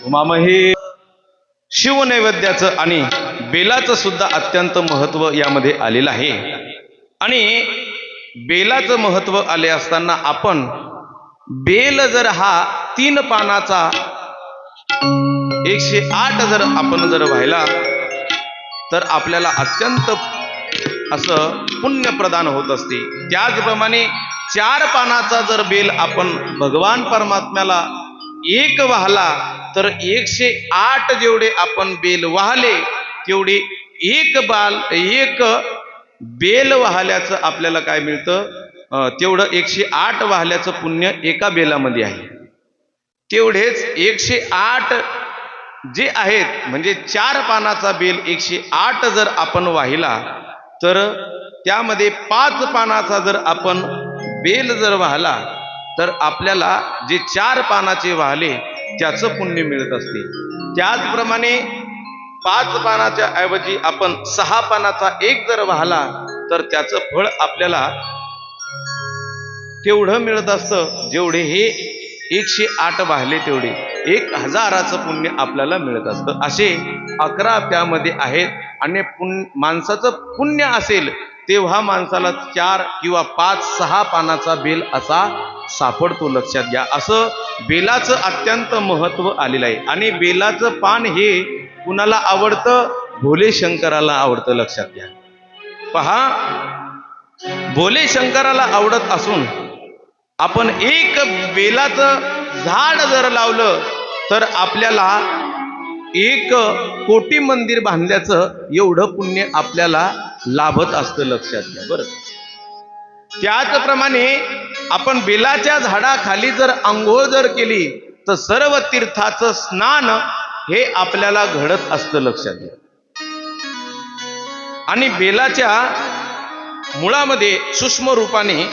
उमामहे शिव नैवेद्याचं आणि बेलाचं सुद्धा अत्यंत महत्व यामध्ये आलेलं आहे आणि बेलाचं महत्व आले असताना आपण बेल जर हा 3 पानाचा 108 जर आपण जर व्हायला तर आपल्याला अत्यंत असं पुण्य प्रदान होत असते. त्याचप्रमाणे 4 पानाचा जर बेल आपण भगवान परमात्म्याला एक वाहला तर 108 जेवढे आपण बेल वाहले तेवढे एक बेल वाहल्याचं आपल्याला काय मिळतं तेवढं 108 वाहल्याचं पुण्य एका बेलामध्ये आहे. तेवढेच 108 जे आहेत म्हणजे 4 पानाचा बेल 108 जर आपण वाहिला तर त्यामध्ये 5 पानाचा जर आपण बेल जर वाहला तर आपल्याला जे 4 पानाचे वाहले त्याचं पुण्य मिळत असते. त्याचप्रमाणे 5 पानाच्या ऐवजी आपण 6 पानाचा एक जर वाहला तर त्याचं फळ आपल्याला तेवढं मिळत असतं जेवढे हे 108 वाहले तेवढे 1000चं पुण्य आपल्याला मिळत असतं. असे 11 त्यामध्ये आहेत आणि माणसाचं पुण्य असेल तेव्हा माणसाला 4 किंवा 5, 6 पानाचा बेल असा सापडतो. लक्षात घ्या. असं बेलाचं अत्यंत महत्व आलेलं आहे आणि बेलाचं पान हे कुणाला आवडतं? भोले शंकराला आवडतं. लक्षात घ्या. पहा, भोले शंकराला आवडत असून आपण एक बेलाचं झाड जर लावलं तर आपल्याला 1 कोटी मंदिर बांधल्याचं एवढं पुण्य आपल्याला लाभत असतं. लक्षात घ्या बरं. त्याचप्रमाणे आपण बेलाच्या झाडाखाली जर आंघोळ जर केली तर सर्व तीर्थाचं स्नान हे आपल्याला घडत असतं. लक्षात घ्या. आणि बेलाच्या मुळामध्ये सूक्ष्म रूपाने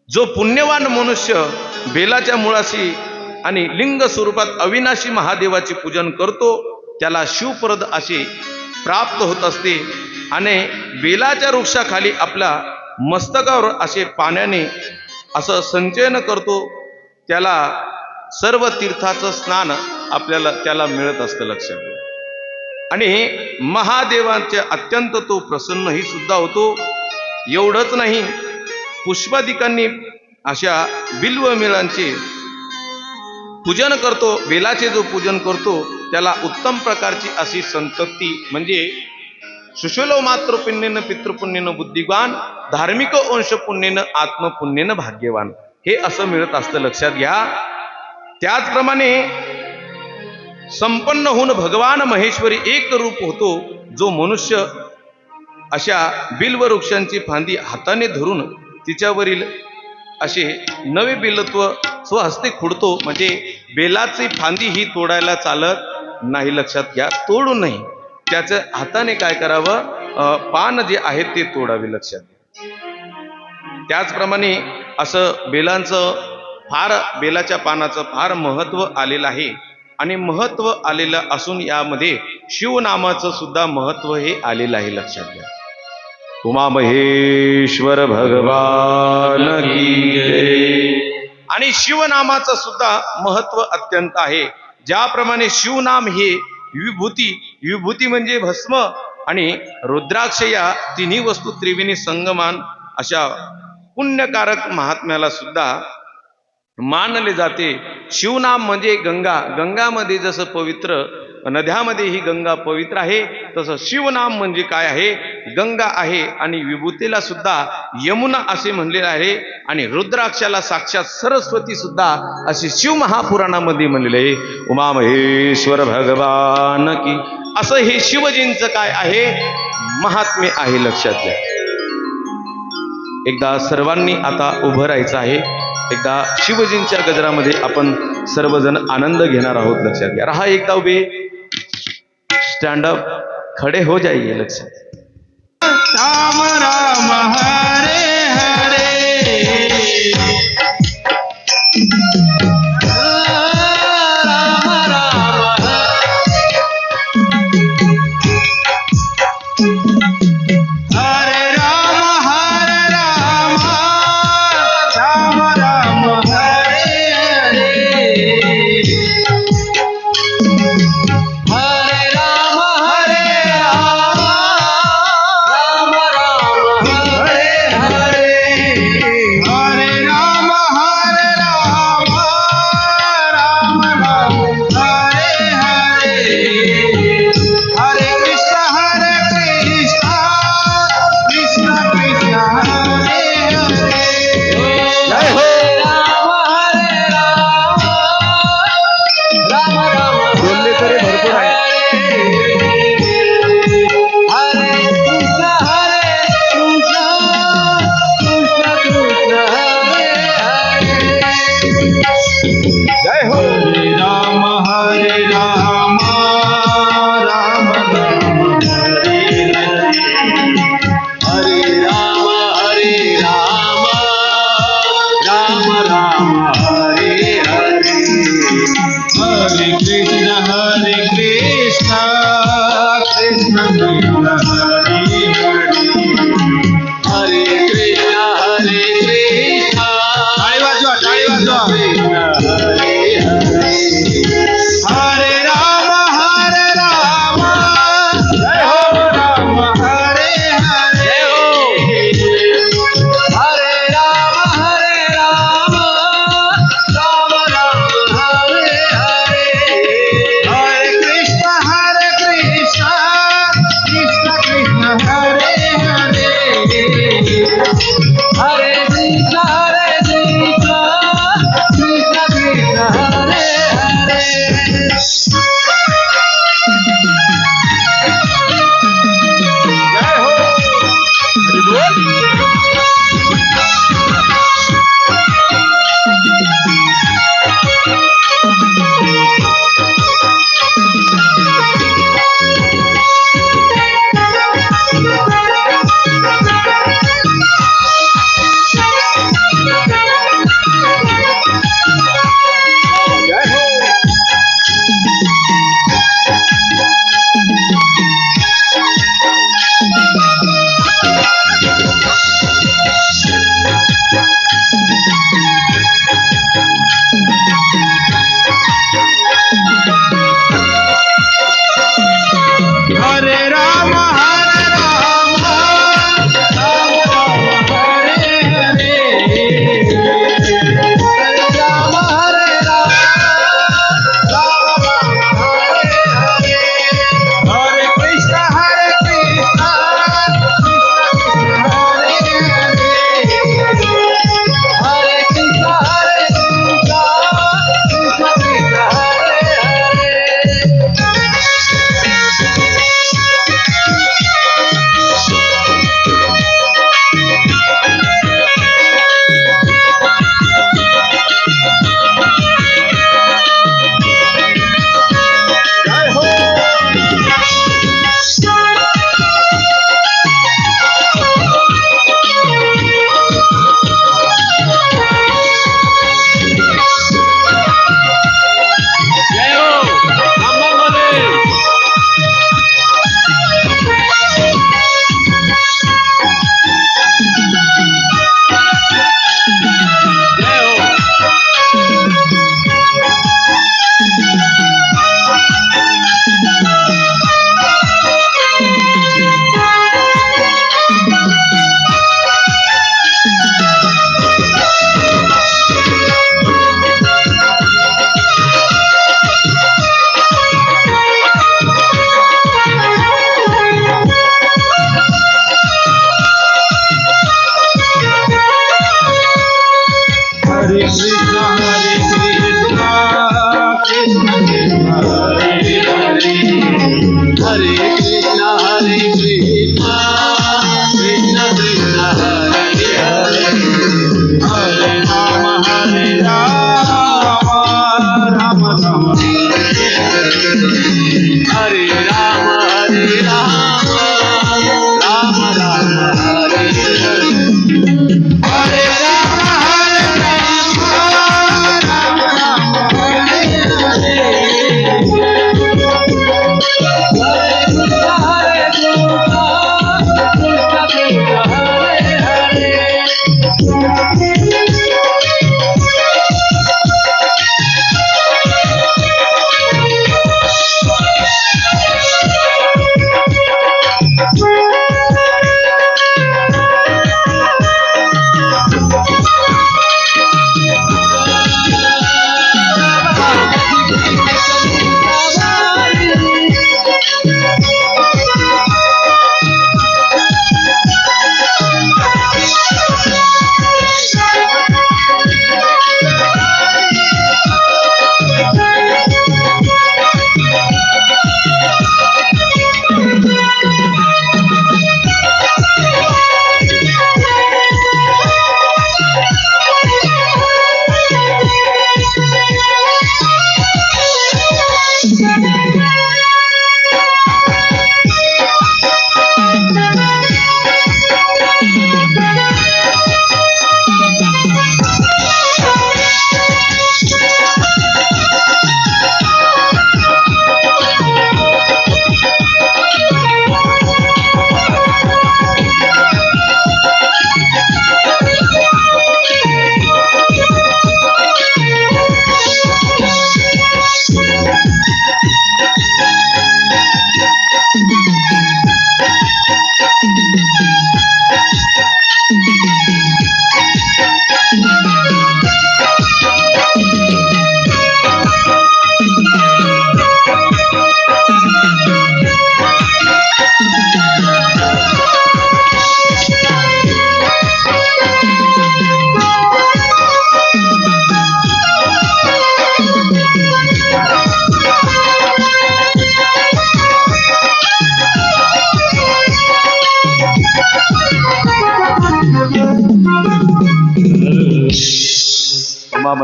जो पुण्यवान मनुष्य बेलाच्या मुळाशी आणि लिंग स्वरूपात अविनाशी महादेवाचे पूजन करतो त्याला शिवप्रद असे प्राप्त होत असते. आणि बेलाच्या वृक्षाखाली आपल्या मस्तकावर असे पाण्याने असं संचयन करतो त्याला सर्व तीर्थाचं स्नान आपल्याला त्याला मिळत असतं. लक्षात घ्या. आणि महादेवांचे अत्यंत तो प्रसन्नही सुद्धा होतो. एवढंच नाही, पुष्पादिकांनी अशा बिल्वमिळांचे पूजन करतो, बेलाचे जो पूजन करतो त्याला उत्तम प्रकारची अशी संतती म्हणजे सुशलो मात्र पुण्येन पितृपुण्येन बुद्धिवान धार्मिक अंश पुण्येन आत्मपुण्येन भाग्यवान हे असं मिळत असतं, लक्षात घ्या. त्याचप्रमाणे संपन्न होऊन भगवान महेश्वरी एक रूप होतो, जो मनुष्य अशा बिल्व वृक्षांची फांदी हाताने धरून तिच्यावरील असे नवे बिलत्व स्वहस्ते खुडतो. म्हणजे बेलाची फांदी ही तोडायला चालत नाही, लक्षात घ्या, तोडू नाही, त्याचं हाताने काय करावं, पान जे आहे ते तोडावे, लक्षात घ्या. त्याचप्रमाणे असं बेलाच्या पानाचं फार महत्व आलेलं आहे आणि महत्व आलेलं असून यामध्ये शिवनामाचं सुद्धा महत्व हे आलेलं आहे, लक्षात घ्या. उमा महेश्वर भगवान की जय. आणि शिवनामाचं सुद्धा महत्व अत्यंत आहे. ज्याप्रमाणे शिवनाम हे विभूती म्हणजे भस्म आणि रुद्राक्ष या तिन्ही वस्तू त्रिवेणी संगमान अशा पुण्यकारक महात्म्याला सुद्धा मानले जाते. शिवनाम म्हणजे गंगा, गंगामध्ये जसं पवित्र नद्यामध्ये ही गंगा पवित्र आहे, तसं शिवनाम म्हणजे काय आहे, गंगा आहे. आणि विभूतीला सुद्धा यमुना असे म्हणलेले आहे आणि रुद्राक्षाला साक्षात सरस्वती सुद्धा असे शिवमहापुराणामध्ये म्हणलेले आहे. उमा महेश्वर भगवान की, असं हे शिवजींचं काय आहे, महात्म्य आहे, लक्षात घ्या. एकदा सर्वांनी आता उभं राहायचं आहे. एकदा शिवजींच्या गजरामध्ये आपण सर्वजण आनंद घेणार आहोत, लक्षात घ्या. रहा एकदा उभे, स्टँड अप, खडे हो जाइए, लक्षात.
राम राम हरे हरे राम राम हरे राम राम राम हरे हरे हरे राम हरे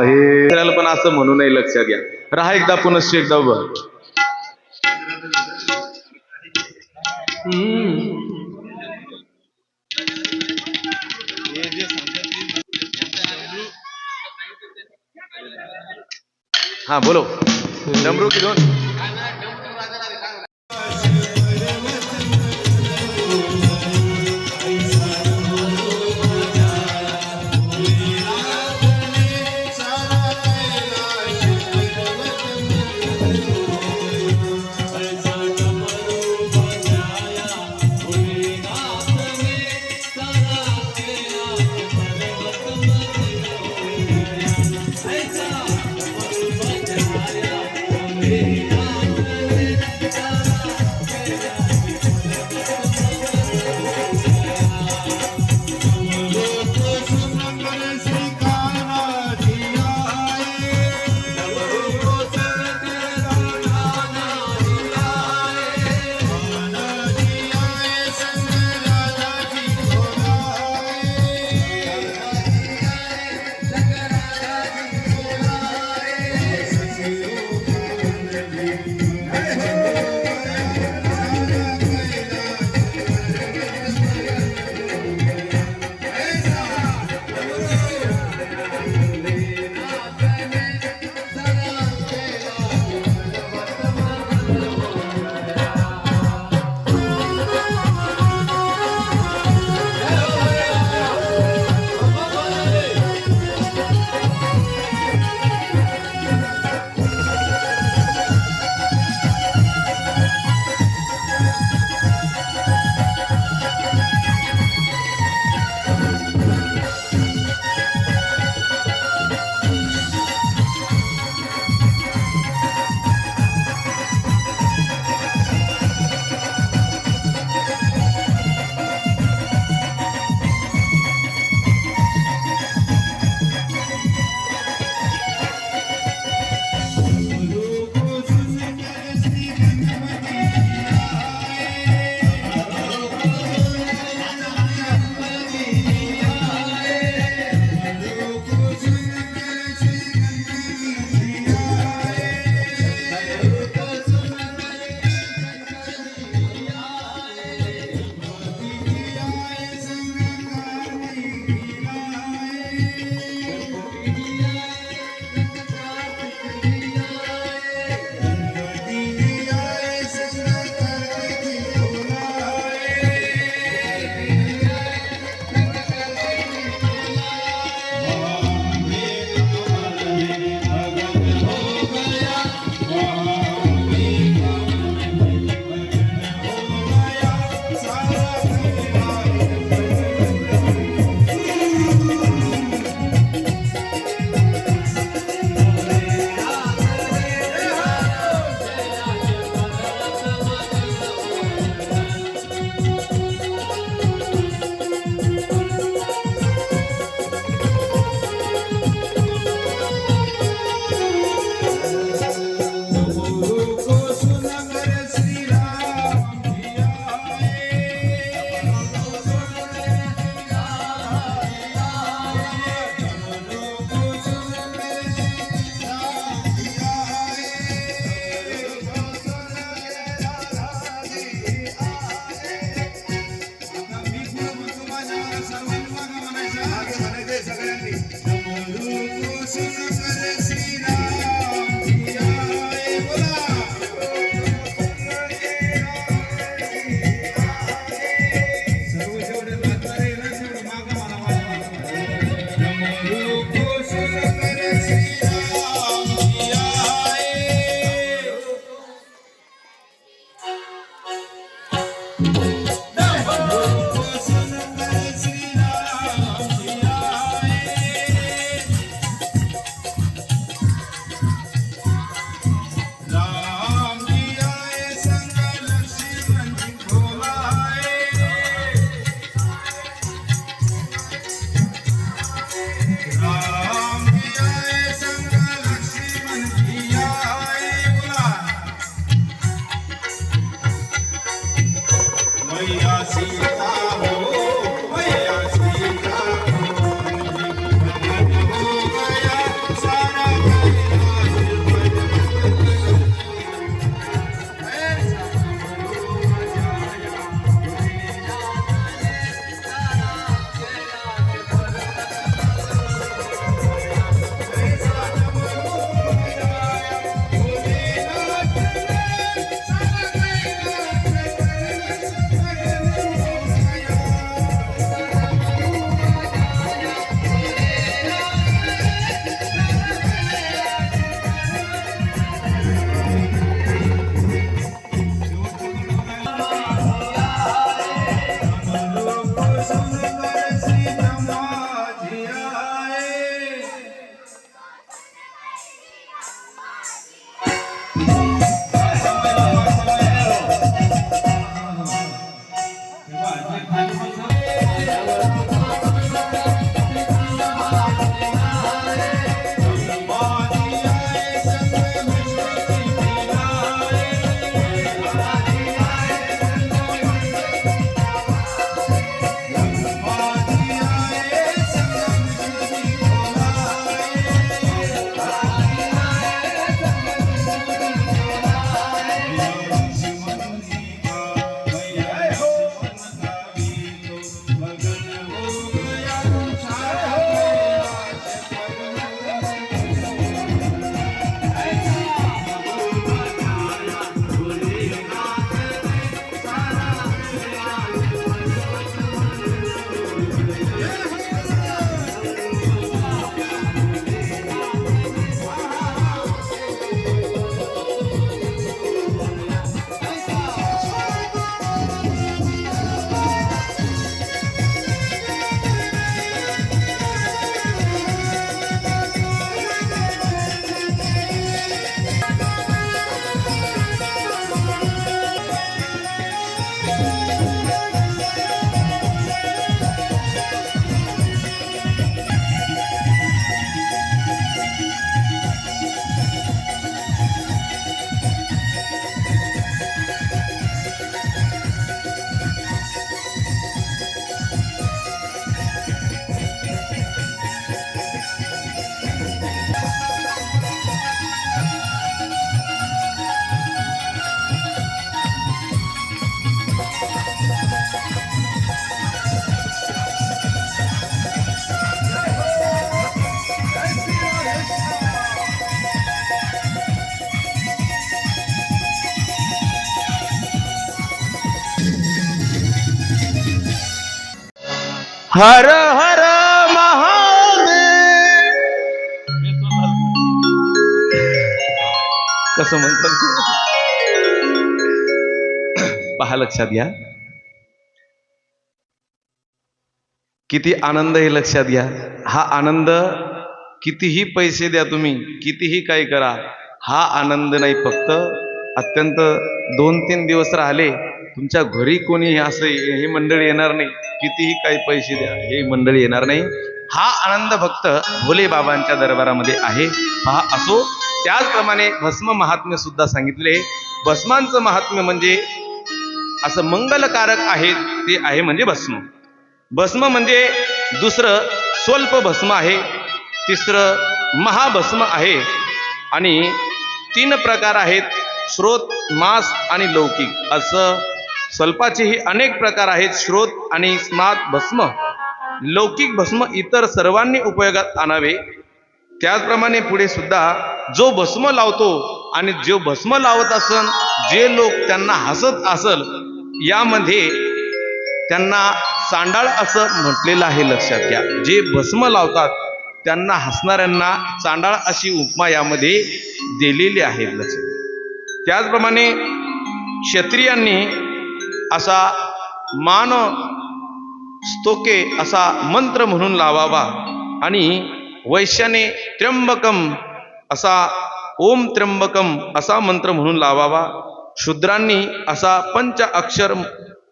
हे पण असं म्हणू नये, लक्षात घ्या. राहा एकदा पुनश्च एकदा उभं. हा बोलो. डमरू की दोन.
Hey.
हर हर महादेव. कसं म्हणतात पहा, लक्षात घ्या किती आनंद हे लक्षात घ्या. हा आनंद कितीही पैसे द्या तुम्ही, कितीही काही करा, हा आनंद नाही. फक्त अत्यंत 2-3 दिवस राहिले तुमच्या घरी कोणी असं ही मंडळी येणार नाही. कितीही काही पैसे द्या, हे मंडळी येणार नाही. हा आनंद फक्त भोले बाबांच्या दरबारामध्ये आहे. पहा, असो. त्याचप्रमाणे भस्म महात्म्य सुद्धा सांगितले. भस्मांचं महात्म्य म्हणजे असं मंगलकारक आहे, ते आहे म्हणजे भस्म. भस्म म्हणजे दुसरं स्वल्प भस्म आहे, तिसरं महाभस्म आहे, आणि 3 प्रकार आहेत, श्रोत, मास आणि लौकिक. असं स्वल्पाचेही अनेक प्रकार आहेत, श्रोत आणि स्मात भस्म. लौकिक भस्म इतर सर्वांनी उपयोगात आणावे. त्याचप्रमाणे पुढे सुद्धा जो भस्म लावतो आणि जो भस्म लावत असन, जे लोक त्यांना हसत असल, यामध्ये त्यांना चांडाळ असं म्हटलेलं आहे. लक्षात घ्या, जे भस्म लावतात त्यांना हसणाऱ्यांना चांडाळ अशी उपमा यामध्ये दिलेली आहे. लक्षात. त्याचप्रमाणे क्षत्रियांनी असा मान स्तोके असा मंत्र म्हणून लावावा, आणि वैश्याने त्र्यंबकम असा ओम त्र्यंबकम असा मंत्र म्हणून लावावा. शूद्रांनी असा 5 अक्षर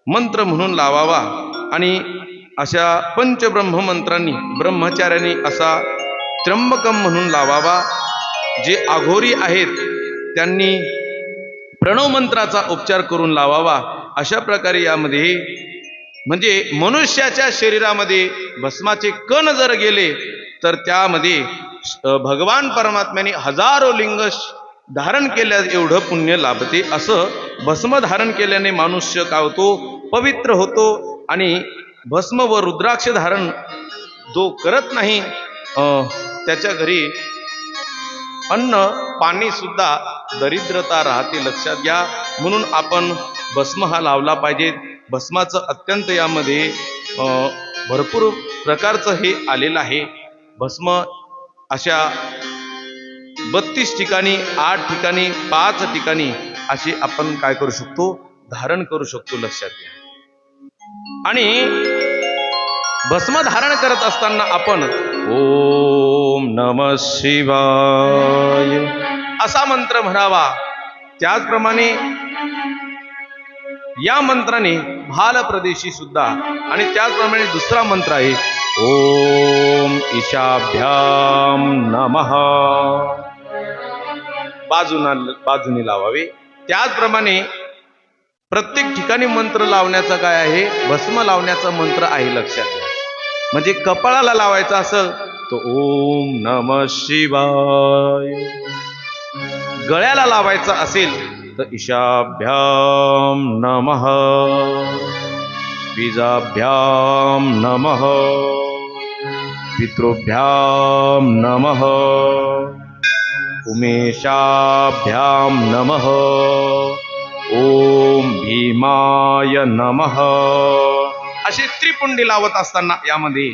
मंत्र म्हणून लावावा, आणि अशा पंचब्रह्म मंत्रांनी ब्रह्मचार्यांनी असा त्र्यंबकम म्हणून लावावा. जे अघोरी आहेत त्यांनी प्रणव मंत्राचा उपचार करून लावावा. अशा प्रकारे यामध्ये म्हणजे मनुष्याच्या शरीरामध्ये भस्माचे कण जर गेले तर त्यामध्ये भगवान परमात्म्याने हजारो लिंग धारण केल्या एवढं पुण्य लाभते. असं भस्म धारण केल्याने मनुष्य काय होतो, पवित्र होतो. आणि भस्म व रुद्राक्ष धारण जो करत नाही त्याच्या घरी अन्न पाणी सुद्धा दरिद्रता राहते. लक्षात घ्या. म्हणून आपण भस्म हा लावला पाहिजे. भस्माचं अत्यंत यामध्ये भरपूर प्रकारचं हे आलेलं आहे. भस्म अशा 32 ठिकाणी, 8 ठिकाणी, 5 ठिकाणी असे आपण काय करू शकतो, धारण करू शकतो. लक्षात घ्या. आणि भस्म धारण करत असताना आपण ओम नमः शिवाय असा मंत्र म्हणावा. त्याचप्रमाणे या मंत्राने भाल प्रदेशी सुद्धा, आणि त्याचप्रमाणे दुसरा मंत्र आहे ओम ईशाभ्याम नमः, बाजूने लावावे. त्याचप्रमाणे प्रत्येक ठिकाणी मंत्र लावण्याचा काय आहे, भस्म लावण्याचा मंत्र आहे. लक्षात घ्या. म्हणजे कपाळाला लावायचा असेल तो ओम नमः शिवाय, गळ्याला लावायचा असेल तर ईशाभ्याम नमः, बीजाभ्याम नमः, पितृभ्याम नमः, उमेशाभ्याम नमः, ओम भीमाय नमः असे त्रिपुंडी लावत असताना यामध्ये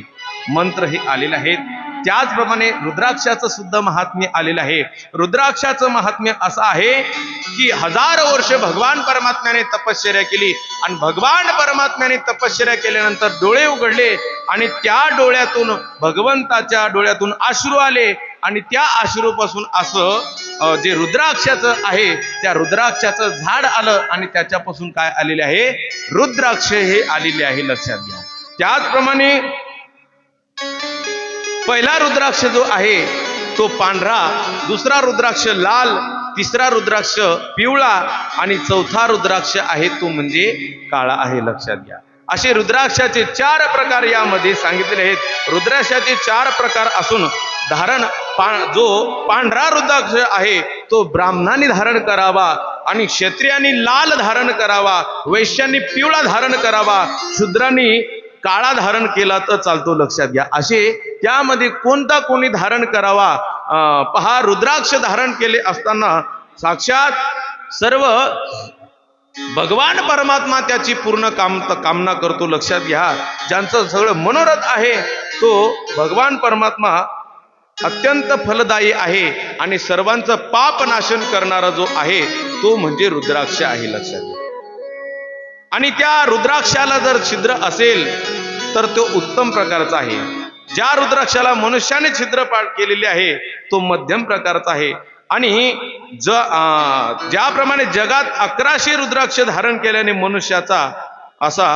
मंत्र हे आलेले आहेत. त्याचप्रमाणे रुद्राक्षाचं सुद्धा महात्म्य आलेलं आहे. रुद्राक्षाचं महात्म्य असं आहे की हजारो वर्ष भगवान परमात्म्याने तपश्चर्या केली, आणि भगवान परमात्म्याने तपश्चर्या केल्यानंतर डोळे उघडले, आणि त्या डोळ्यातून भगवंताच्या डोळ्यातून अश्रू आले, आणि त्या अश्रूपासून असं जे रुद्राक्षाचं आहे त्या रुद्राक्षाचं झाड आलं, आणि त्याच्यापासून काय आलेले आहे, रुद्राक्ष हे आलेले आहे. लक्षात घ्या. त्याचप्रमाणे पहिला रुद्राक्ष जो आहे तो पांढरा, दुसरा रुद्राक्ष लाल, तिसरा रुद्राक्ष पिवळा, आणि चौथा रुद्राक्ष आहे तो म्हणजे काळा आहे. लक्षात घ्या. असे रुद्राक्षाचे 4 प्रकार यामध्ये सांगितलेले आहेत. रुद्राक्षाचे 4 प्रकार असून धारण जो पांढरा रुद्राक्ष आहे तो ब्राह्मणांनी धारण करावा, आणि क्षत्रियांनी लाल धारण करावा, वैश्यांनी पिवळा धारण करावा, शूद्रांनी काळा धारण केला तर चालतो. लक्षात घ्या. असे त्यामध्ये कोणता कोणी धारण करावा. पहा, रुद्राक्ष धारण केले असताना साक्षात सर्व भगवान परमात्मा त्याची पूर्ण कामना करतो. लक्षात घ्या, ज्यांचं सगळं मनोरथ आहे तो भगवान परमात्मा अत्यंत फलदायी आहे आणि सर्वांचं पाप नाशन करणारा जो आहे तो म्हणजे रुद्राक्ष आहे. लक्षात घ्या. आणि त्या रुद्राक्षाला जर छिद्र असेल तर तो उत्तम प्रकारचा आहे. ज्या रुद्राक्षाला मनुष्याने छिद्र केलेले आहे तो मध्यम प्रकारचा आहे. आणि ज्याप्रमाणे जगात 1100 रुद्राक्ष धारण केल्याने मनुष्याचा असा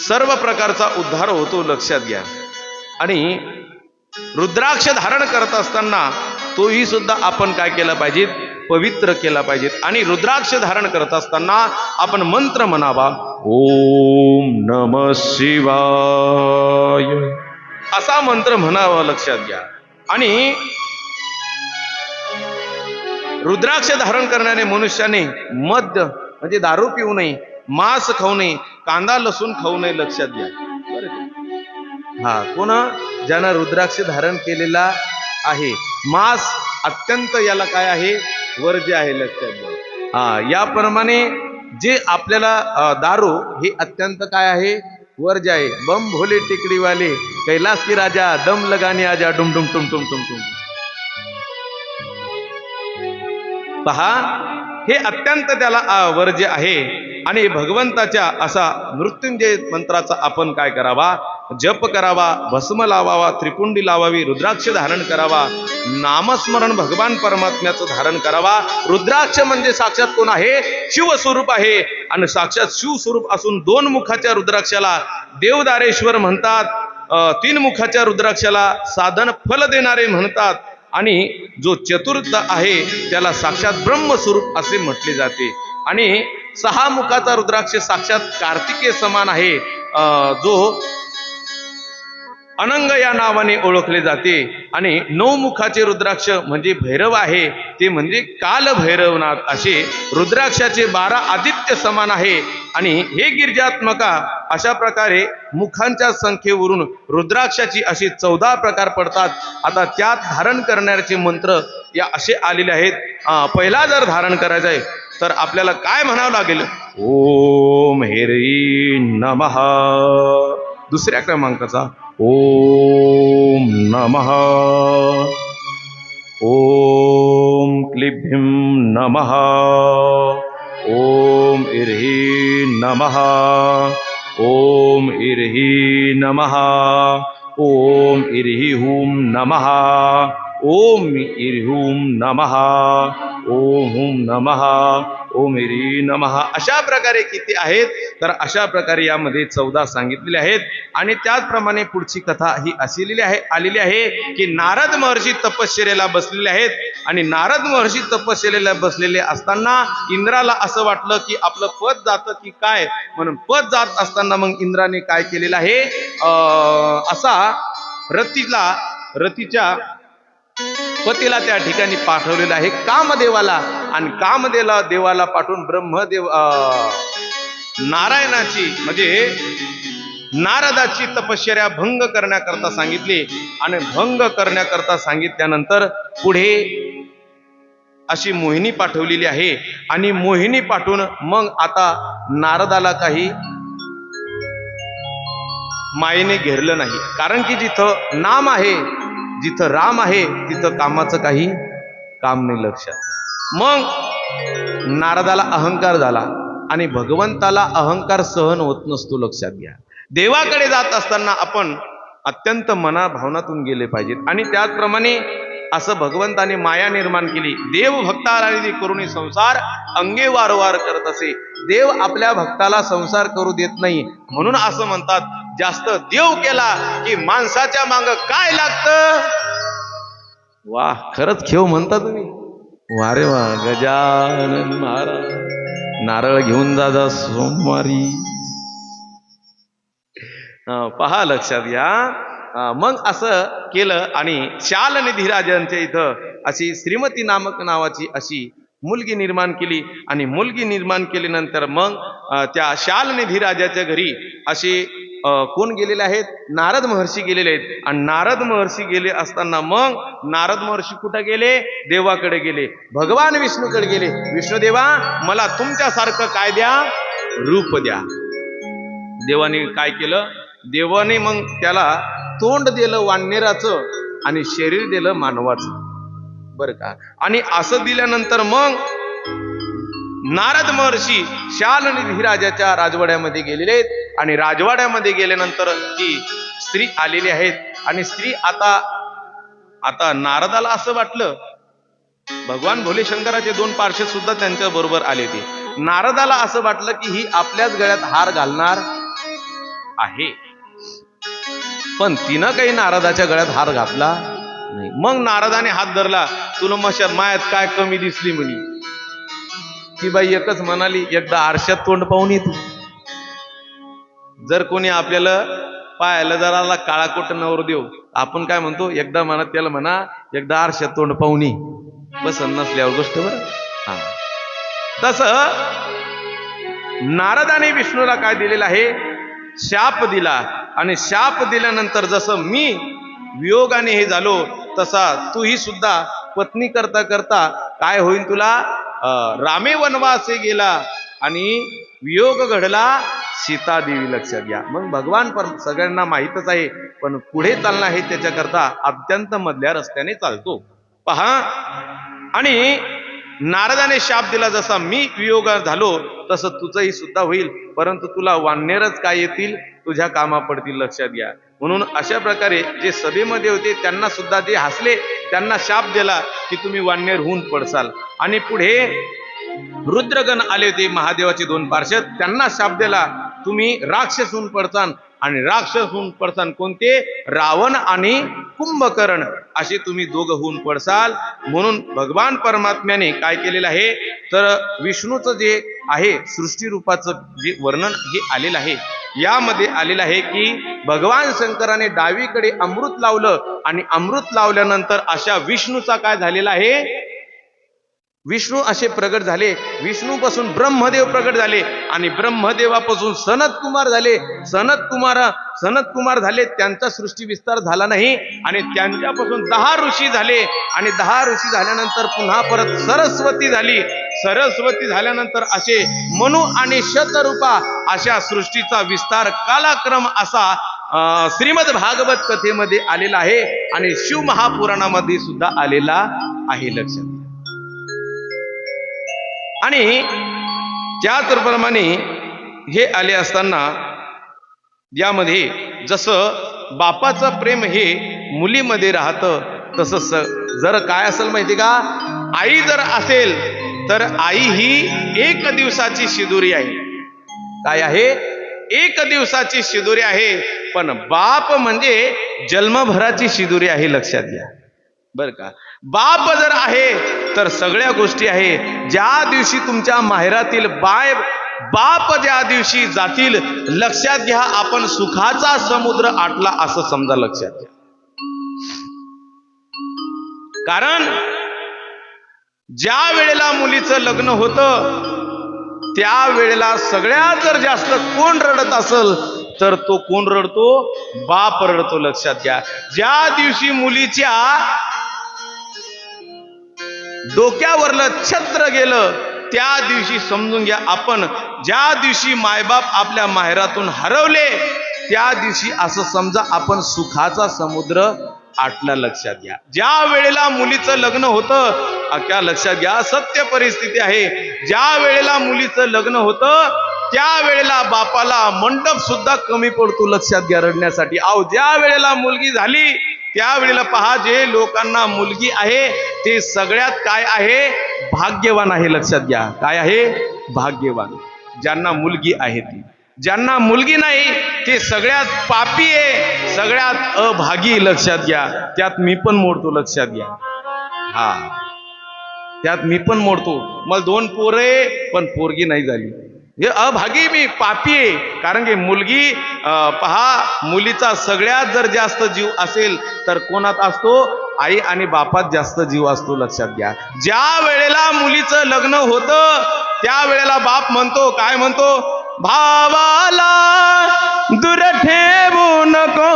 सर्व प्रकारचा उद्धार होतो. लक्षात घ्या. आणि रुद्राक्ष धारण करत असताना तोही सुद्धा आपण काय केला पाहिजे, पवित्र केला पाहिजे. आणि रुद्राक्ष धारण करत असताना आपण मंत्र म्हणावा, ओम नमः शिवाय असा मंत्र म्हणावा. लक्षात घ्या. आणि रुद्राक्ष धारण करणाऱ्या मनुष्याने मद्य म्हणजे दारू पिऊ नये, मांस खाऊ नये, कांदा लसूण खाऊ नये. लक्षात घ्या. हा, कोण ज्यानं रुद्राक्ष धारण केलेला आहे. मांस अत्यंत याला काय आहे, वर्ज्य आहे. लक्षात घ्या. हा, याप्रमाणे जे आपल्याला दारू हे अत्यंत काय आहे, वर्ज्य आहे. बम भोले टिकड़ीवाले कैलाश की राजा दम लगाने आजा डुम डुम टुम टुम टुम टुम. पहा, हे अत्यंत त्याला वर्ज्य आहे. आणि भगवंताच्या असा मृत्युंजय मंत्राचा आपण काय करावा, जप करावा, भस्म लावावा, त्रिपुंडी लावावी, रुद्राक्ष धारण करावा, नामस्मरण भगवान परमात्म्याचं धारण करावा. रुद्राक्ष म्हणजे साक्षात कोण आहे, शिवस्वरूप आहे. आणि साक्षात शिवस्वरूप असून 2 मुखाच्या रुद्राक्षाला देवदारेश्वर म्हणतात, 3 मुखाच्या रुद्राक्षाला साधन फल देणारे म्हणतात. आणि जो चतुर्थ आहे त्याला साक्षात ब्रह्मस्वरूप असे म्हटले जाते. आणि 6 मुखाचा रुद्राक्ष साक्षात कार्तिकेय समान आहे, जो अनंग या नावाने ओळखले जाते. आणि 9 मुखाचे रुद्राक्ष म्हणजे भैरव आहे, ते म्हणजे काल भैरवनाथ. असे रुद्राक्षाचे 12 आदित्य समान आहे. आणि हे गिरिजात्मका अशा प्रकारे मुखांच्या संख्येवरून रुद्राक्षाची अशी 14 प्रकार पडतात. आता त्यात धारण करण्याचे मंत्र या असे आलेले आहेत. पहिला जर धारण करायचा आहे तर आपल्याला काय म्हणावं लागेल, ओम हेरी नमः. दुसऱ्या क्रमांकाचा ओम नमः, ओम क्लीभीं नमः, ओम इर्हि नमः, ओम इर्हि नमः, ओम इर्हि हुं नमः, ओम इर्हुं नमः, ओम हुं नमः, ओम इर्हि नमः. अशा प्रकारे किती आहेत, तर अशा प्रकारे यामध्ये 14 सांगितलेले आहेत. आणि त्याचप्रमाणे पुढची कथा ही अशी आलेली आहे की नारद महर्षी तपश्चर्याला बसलेले आहेत. आणि नारद महर्षी तपश्चर्याला बसलेले असताना इंद्राला असं वाटलं की आपलं पद जातं की काय, म्हणून पद जात असताना मग इंद्राने काय केलेलं आहे, असा रतीच्या पतीला त्या ठिकाणी पाठवलेलं आहे कामदेवाला. आणि देवाला पाठवून ब्रह्मदेव नारायणाची म्हणजे नारदाची तपश्चर्या भंग करण्याकरता सांगितली. आणि भंग करण्याकरता सांगितल्यानंतर पुढे अशी मोहिनी पाठवलेली आहे. आणि मोहिनी पाठवून मग आता नारदाला काही मायेने घेरलं नाही. कारण की जिथं नाम आहे, जिथं राम आहे, तिथं कामाचं काही काम नाही. लक्षात. मग नारदाला अहंकार झाला. आणि भगवंताला अहंकार सहन होत नसतो. लक्षात घ्या. देवाकडे जात असताना आपण अत्यंत मनाभावनातून गेले पाहिजेत. आणि त्याचप्रमाणे असं भगवंताने माया निर्माण केली. देव भक्ताला करून संसार अंगे वारंवार करत असे. देव आपल्या भक्ताला संसार करू देत नाही. म्हणून असं म्हणतात, जास्त देव केला की माणसाच्या माग काय लागतं. वा, खरंच खेळ म्हणता तुम्ही. वारे वा, गजानन महाराज नारळ घेऊन जा सोमवारी. पहा, लक्षात घ्या. मग असं केलं. आणि शालनिधी राजांच्या इथं अशी श्रीमती नावाची अशी मुलगी निर्माण केली. आणि मुलगी निर्माण केल्यानंतर मग त्या शालनिधी राजाच्या घरी अशी कोण गेलेले आहेत? नारद महर्षी गेलेले आहेत. आणि नारद महर्षी गेले असताना मग नारद महर्षी कुठे गेले? देवाकडे गेले, भगवान विष्णूकडे गेले. विष्णुदेवा, मला तुमच्यासारखं काय द्या? रूप द्या. देवाने काय केलं? देवाने मग त्याला तोंड दिलं वाननेराचं आणि शरीर दिलं मानवाचं, बरं का. आणि असं दिल्यानंतर मग नारद महर्षी शाल निधिराजाच्या राजवाड्यामध्ये गेलेले आहेत. आणि राजवाड्यामध्ये गेल्यानंतर ती स्त्री आलेली आहेत. आणि स्त्री आता नारदाला असं वाटलं, भगवान भोले शंकराचे 2 पार्षद सुद्धा त्यांच्या बरोबर आले ते. नारदाला असं वाटलं की ही आपल्याच गळ्यात हार घालणार आहे, पण तिनं काही नारदाच्या गळ्यात हार घातला नाही. मग नारदाने हात धरला. तुला मशात मायात काय कमी दिसली म्हणे. ती बाई एकच म्हणाली, एकदा आरशात तोंड पाहून ये तू. जर कोणी आपल्याला पाहायला जरा काळाकोट नवर देऊ, आपण काय म्हणतो? एकदा म्हणा त्याला म्हणा, एकदा आरशात तोंड पाहून ये. पसंत नसल्यावर गोष्ट बरं. हा, तसं नारदाने विष्णूला काय दिलेलं आहे? शाप दिला. आणि शाप दिल्यानंतर जसं मी वियोगाने हे झालो, तसा तूही सुद्धा पत्नी करता करता काय होईल तुला? रामे वनवासे गेला आणि वियोग घडला सीता देवी. लक्षात घ्या. मग भगवान सगळ्यांना माहीतच आहे, पण पुढे चालणं हे त्याच्याकरता अत्यंत मधल्या रस्त्याने चालतो. पहा, आणि नारदाने शाप दिला, जसा मी वियोग झालो तसं तुझंही सुद्धा होईल, परंतु तुला वाननेरच काय येतील? तुझ्या कामा पडतील. लक्षात घ्या. म्हणून अशा प्रकारे जे सभेमध्ये होते त्यांना सुद्धा जे हसले, त्यांना शाप दिला की तुम्ही वाननेर होऊन पडसाल. आणि पुढे रुद्रगण आले होते, महादेवाचे 2 पार्षद, त्यांना शाप दिला, तुम्ही राक्षस होऊन पडसान. आणि राक्षस होऊन पडसान कोणते? रावण आणि कुंभकर्ण, असे तुम्ही दोघं होऊन पडसाल. म्हणून भगवान परमात्म्याने काय केलेलं आहे? तर विष्णूचं जे आहे सृष्टी रूपाचं जे वर्णन हे आलेलं आहे, यामध्ये आलेलं आहे की भगवान शंकराने डावीकडे अमृत लावलं आणि अमृत लावल्यानंतर अशा विष्णूचा काय झालेला आहे? विष्णू असे प्रगट झाले. विष्णूपासून ब्रह्मदेव प्रगट झाले आणि ब्रह्मदेवापासून सनत कुमार झाले. सनत कुमार झाले, त्यांचा सृष्टी विस्तार झाला नाही. आणि त्यांच्यापासून 10 ऋषी झाले. आणि 10 ऋषी झाल्यानंतर पुन्हा परत सरस्वती झाली. सरस्वती झाल्यानंतर असे मनु आणि शतरूपा अशा सृष्टीचा विस्तार कालक्रम असा श्रीमद भागवत कथेमध्ये आलेला आहे आणि शिव महापुराणामध्ये सुद्धा आलेला आहे. लक्षात. आणि त्याचप्रमाणे हे आले असताना यामध्ये जसं बापाचं प्रेम हे मुलीमध्ये राहतं, तसं जर काय असेल माहिती का? आई जर असेल तर आई ही 1 दिवसाची शिदोरी आहे. काय आहे? 1 दिवसाची शिदोरी आहे. पण बाप म्हणजे जन्मभराची शिदोरी आहे. लक्षात घ्या बर का. बाप जर आहे तर सगळ्या गोष्टी आहे. ज्या दिवशी तुमच्या माहेरातील बाप ज्या दिवशी जातील, लक्षात घ्या आपण सुखाचा समुद्र आटला असं समजा. लक्षात घ्या. कारण ज्या वेळेला मुलीचं लग्न होतं त्या वेळेला सगळ्यात जर जास्त कोण रडत असेल तर तो कोण रडतो? बाप रडतो. लक्षात घ्या. ज्या दिवशी मुलीच्या डोक्यावरलं छत्र गेलं त्या दिवशी समजून घ्या आपण ज्या दिवशी मायबाप आपल्या माहेरातून हरवले त्या दिवशी असं समजा आपण सुखाचा समुद्र आटला. लक्षात घ्या. ज्या वेळेला मुलीचं लग्न होतं, त्या लक्षात घ्या सत्य परिस्थिती आहे, ज्या वेळेला मुलीचं लग्न होतं त्या वेळेला बापाला मंडप सुद्धा कमी पडतो. लक्षात घ्या रडण्यासाठी. ज्या वेळेला मुलगी झाली त्यावेळेला पहा जे लोकांना मुलगी आहे ते सगळ्यात काय आहे? भाग्यवान आहे. लक्षात घ्या. काय आहे? भाग्यवान. ज्यांना मुलगी आहे ती. ज्यांना मुलगी नाही ते सगळ्यात पापी आहे, सगळ्यात अभागी. लक्षात घ्या. त्यात मी पण मोडतो. लक्षात घ्या. त्यात मी पण मोडतो. मला 2 पोरं पण पोरगी नाही झाली. हे अभागी, मी पापी आहे. कारण की मुलगी पहा मुलीचा सगळ्यात जर जास्त जीव असेल तर कोणात असतो? आई आणि बापात जास्त जीव असतो. लक्षात घ्या. ज्या वेळेला मुलीचं लग्न होतं त्या वेळेला बाप म्हणतो, काय म्हणतो? भावाला दूर ठेवू नको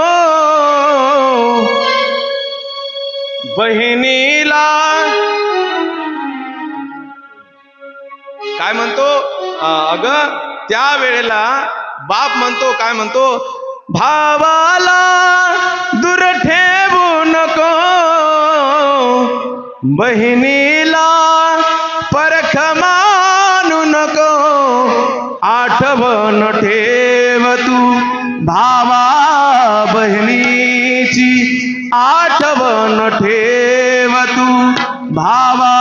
बहिणीला. काय म्हणतो अगं त्या वेळेला बाप म्हणतो, काय म्हणतो, भावाला दूर ठेवू नको बहिणीला परख मानू नको. आठवण ठेव तू भावा बहिणीची, आठवण ठेव तू भावा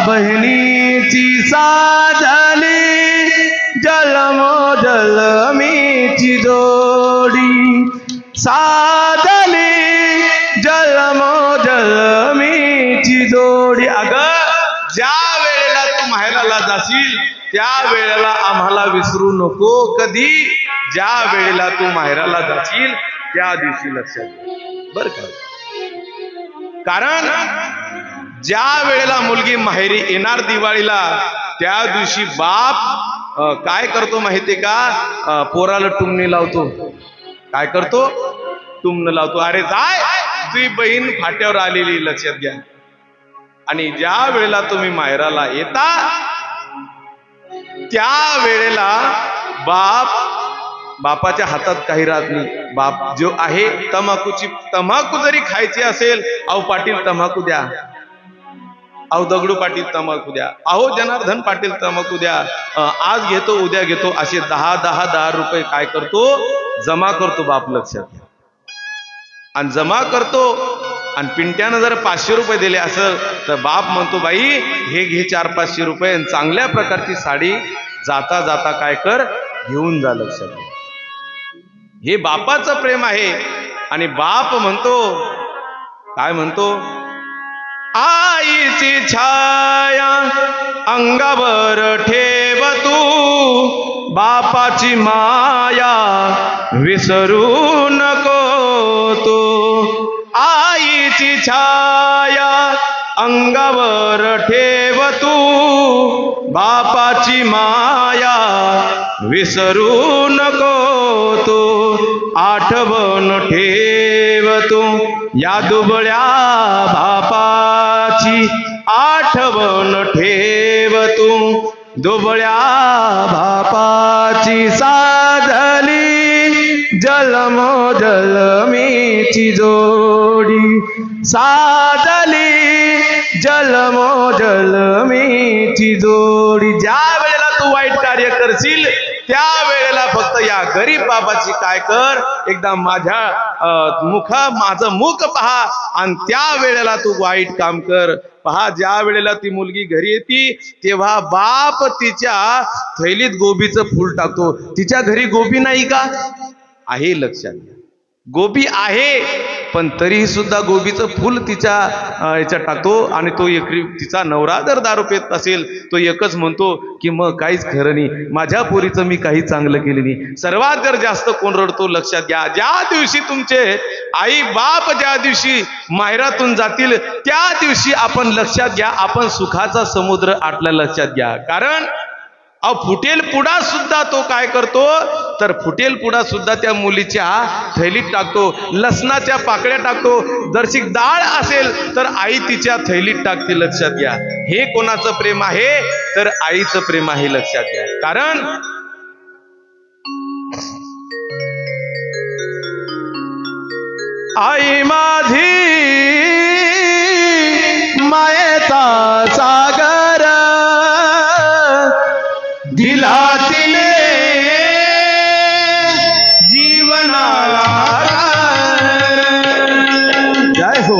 बहिणीची. साधली जलमो जलमीची जोडी, साधली जलमो जलमीची जोडी. अगं ज्या वेळेला तू माहेराला जाशील त्या वेळेला आम्हाला विसरू नको कधी. ज्या वेळेला तू माहेराला जाशील त्या दिवशी लक्षात घे बर का. कारण ज्या वेळेला मुलगी माहेरी येणार दिवाळीला त्या दिवशी बाप काय करतो माहितीये का, पोराला टुमणी लावतो. काय करतो, टुमणं लावतो. अरे जाय तुझी बहीण फाट्यावर आलेली लक्षात घ्या. आणि ज्या वेळेला तुम्ही माहेराला येता त्या वेळेला बापाच्या हातात काही राहत नाही. बाप जो आहे तंबाखू जरी खायची असेल, अहो पाटील तंबाखू द्या, अहो दगडू पाटील तंबाखू द्या, अहो जनार्दन पाटील तंबाखू द्या, आज घेतो उद्या घेतो, असे 10 रुपये काय करतो, जमा करतो बाप लक्षात घ्या. आणि जमा करतो. आणि पिंट्यानं जर 500 रुपये दिले असेल तर बाप म्हणतो बाई हे घे 400-500 रुपये, आणि चांगल्या प्रकारची साडी जाता जाता काय कर, घेऊन जा लक्षात घ्या. हे बापाचं प्रेम आहे. आणि बाप म्हणतो, काय म्हणतो, आईची छाया अंगावर ठेव तू, बापाची माया विसरू नको तू. आईची छाया अंगावर ठेव तू, बापाची माया विसरू नको तू. आठवण ठेव तू या दुबळ्या बापाची, आठवण ठेव तू दुबळ्या बापाची. साधली जलमो जलमीची जोडी, साधली जलमो जलमीची जोडी. ज्या वेळेला तू वाईट कार्य करशील त्या वेळेला फक्त या गरीब बाबाची काय कर, एकदा माझं मुख पहा आणि त्या वेळेला तू वाईट काम कर. पहा ज्या वेळेला ती मुलगी घरी येते तेव्हा बाप तिच्या थैलीत गोबीचं फूल टाकतो. तिच्या घरी गोबी नाही का, आहे लक्षात घ्या, गोबी आहे, पण तरीही सुद्धा गोबीचं फूल तिच्या याच्यात टाकतो. आणि तो तिचा नवरा जर दारू पेत असेल तो एकच म्हणतो की मग काहीच खरं नाही, माझ्या पोरीचं मी काही चांगलं केलं नाही. सर्वात जर जास्त कोण रडतो लक्षात घ्या, ज्या दिवशी तुमचे आई बाप ज्या दिवशी माहेरातून जातील त्या दिवशी आपण लक्षात घ्या, आपण सुखाचा समुद्र आटला लक्षात घ्या. कारण फुटेल पुडा सुद्धा तो काय करतो, तर फुटेल पुडा सुद्धा त्या मुलीच्या थैलीत टाकतो. लसणाच्या पाकळ्या टाकतो. जरशी डाळ असेल तर आई तिच्या थैलीत टाकते लक्षात घ्या. हे कोणाचं प्रेम आहे, तर आईचं प्रेम आहे लक्षात घ्या. कारण आई माझी मायेचा सागर दिला तिने जीवनाला. जय हो.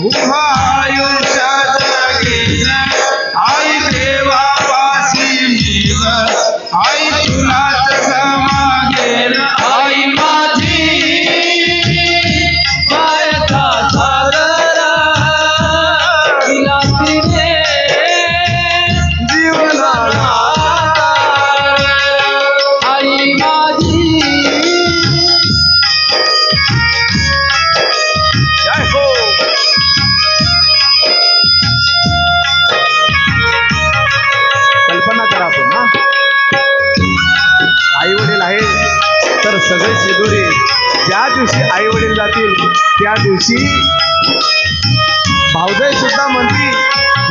उभा आयुष्या जगेन आई देवापाशी मी ग आई तुलाच समागेन
आई माझी मायेचा सागर तिला तिने
जीवनाला
आई माझी
जय हो. कल्पना करा आपण ना, आई वडील आहे तर सगळे शिदोरी ज्या दिवशी आई वडील जातील त्या दिवशी भाऊजाई सुद्धा म्हणती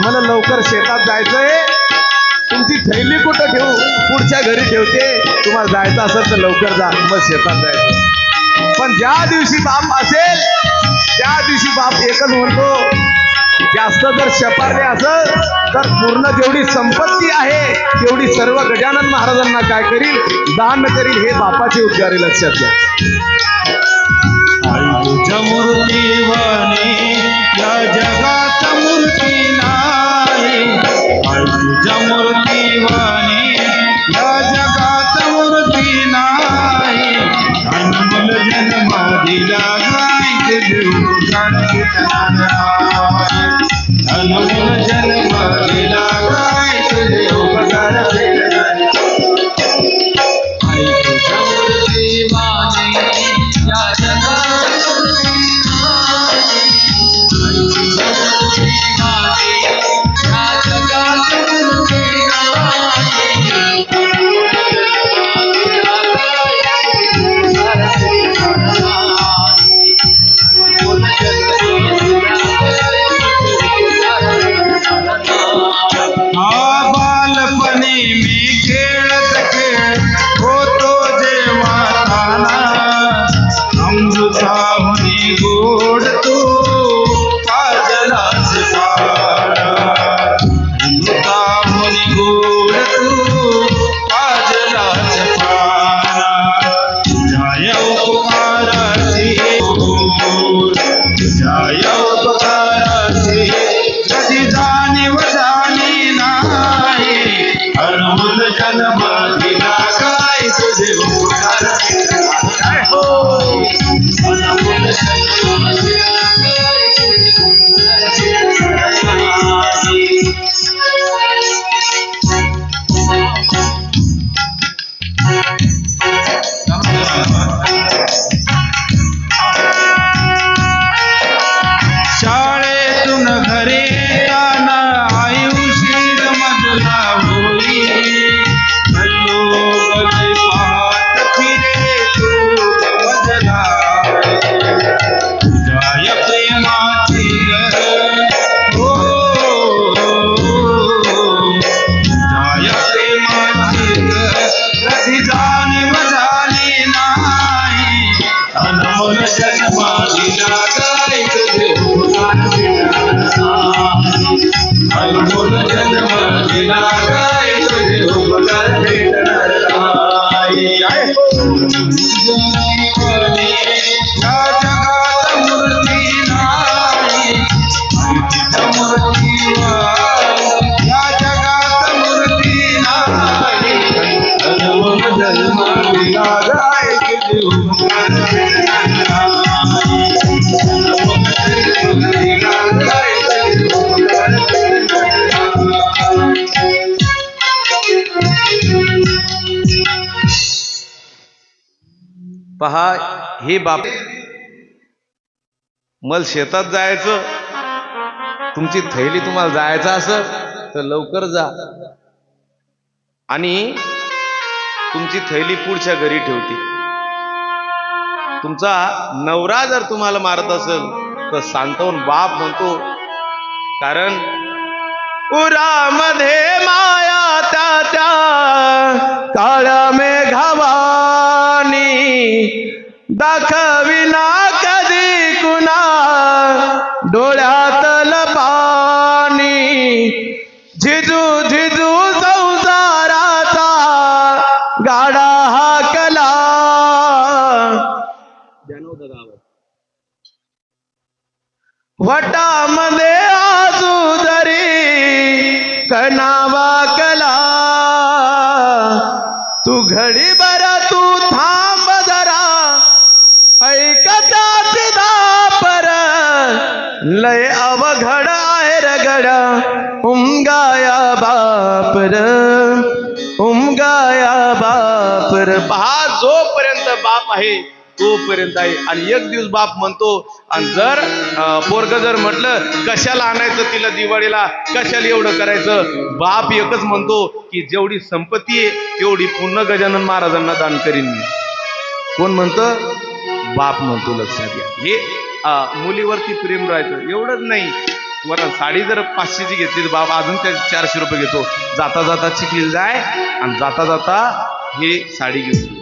मला लवकर शेतात जायचंय, तुमची थैली कुठं ठेवू, पुढच्या घरी ठेवते, तुम्हाला जायचं असेल तर लवकर जा, मग शेतात जायचं. पण ज्या दिवशी बाप असेल त्या दिवशी बाप एकच म्हणतो, जास्त जर शपारले असेल तर पूर्ण जेवढी संपत्ती आहे तेवढी सर्व गजानन महाराजांना काय करील, दान करील. हे बापाचे उद्गार आहे, लक्षात घ्या.
आई तुझ्या मूर्तीवाणी या जगात मूर्ती नाही आई तुझ्या मूर्तीवाणी या जगात मूर्ती नाही अनमोल जन्म दिला गाय देऊ अनमोल जन्म दिला गाय देऊ
आई तुझ्या मूर्तीवाणी या जगात आई तुझ्या मूर्तीवाणी या जगात
बालपणी मी खेळत खेळ होतो जेव्हा अमृताहुनी गोड तू काजलाच अमृताहुनी गोड तू काजलाच जय उपकाराची जय उपकाराची कधी जाणीव झाली नाही अनमोल जन्म दिला काय तुझे उपकार जय हो
अनमोल जन्म दिला काय तुझे
शाळेतून घरी येताना आई उशीर मधला होई गल्लोगल्ली पाहत फिरे तू मजला तुझ्या प्रेमाची हो तुझ्या प्रेमाची कधी जाणीव झाली नाही अनमोल जन्म दिला काय तुझे अनमोल जन्म दिला काय तुझे उपकार भेटणार नाही या जगात मूर्ती नाही तिच्या मूर्तीवर या जगात मूर्ती नाही अनमोल जन्म दिला काय तुझे उपकार भेटणार नाही अनमोल जन्म दिला काय तुझे उपकार भेटणार नाही.
पहा, हे बाप मल शेतात जायचं, तुमची थैली तुम्हाला जायचं असेल तर लवकर जा आणि तुमची थैली पुढच्या घरी ठेवते. तुमचा नवरा जर तुम्हाला मारत असेल तर सांत्वन बाप म्हणतो, कारण उरामध्ये माया त्या काळ्या मेघावानी दाखविना कधी कुणा डोळ्यातल पाणी, झिजू झिजू संसाराचा गाडा हाकला. वटा मध्ये आजूदरी कणावा कला तू घडी बरा तू थांब जरा ऐकताची दापर लय अवघड आहे रगड उमगाया बापर उमगाया बापर पहा जोपर्यंत बाप आहे तोपर्यंत आहे. आणि एक दिवस बाप म्हणतो आणि जर पोरग जर म्हटलं कशाला आणायचं तिला दिवाळीला कशाला एवढं करायचं बाप एकच म्हणतो की जेवढी संपत्ती आहे तेवढी पूर्ण गजानन महाराजांना दान करीन मी. कोण म्हणतं बाप म्हणतो. लक्षात घ्या हे मुलीवरती प्रेम राहायचं एवढंच नाही. तुम्हाला साडी जर 500ची घेतली तर बाप अजून त्या 400 रुपये घेतो. जाता जाता चिखलीला जाय आणि जाता जाता हे साडी घेतो.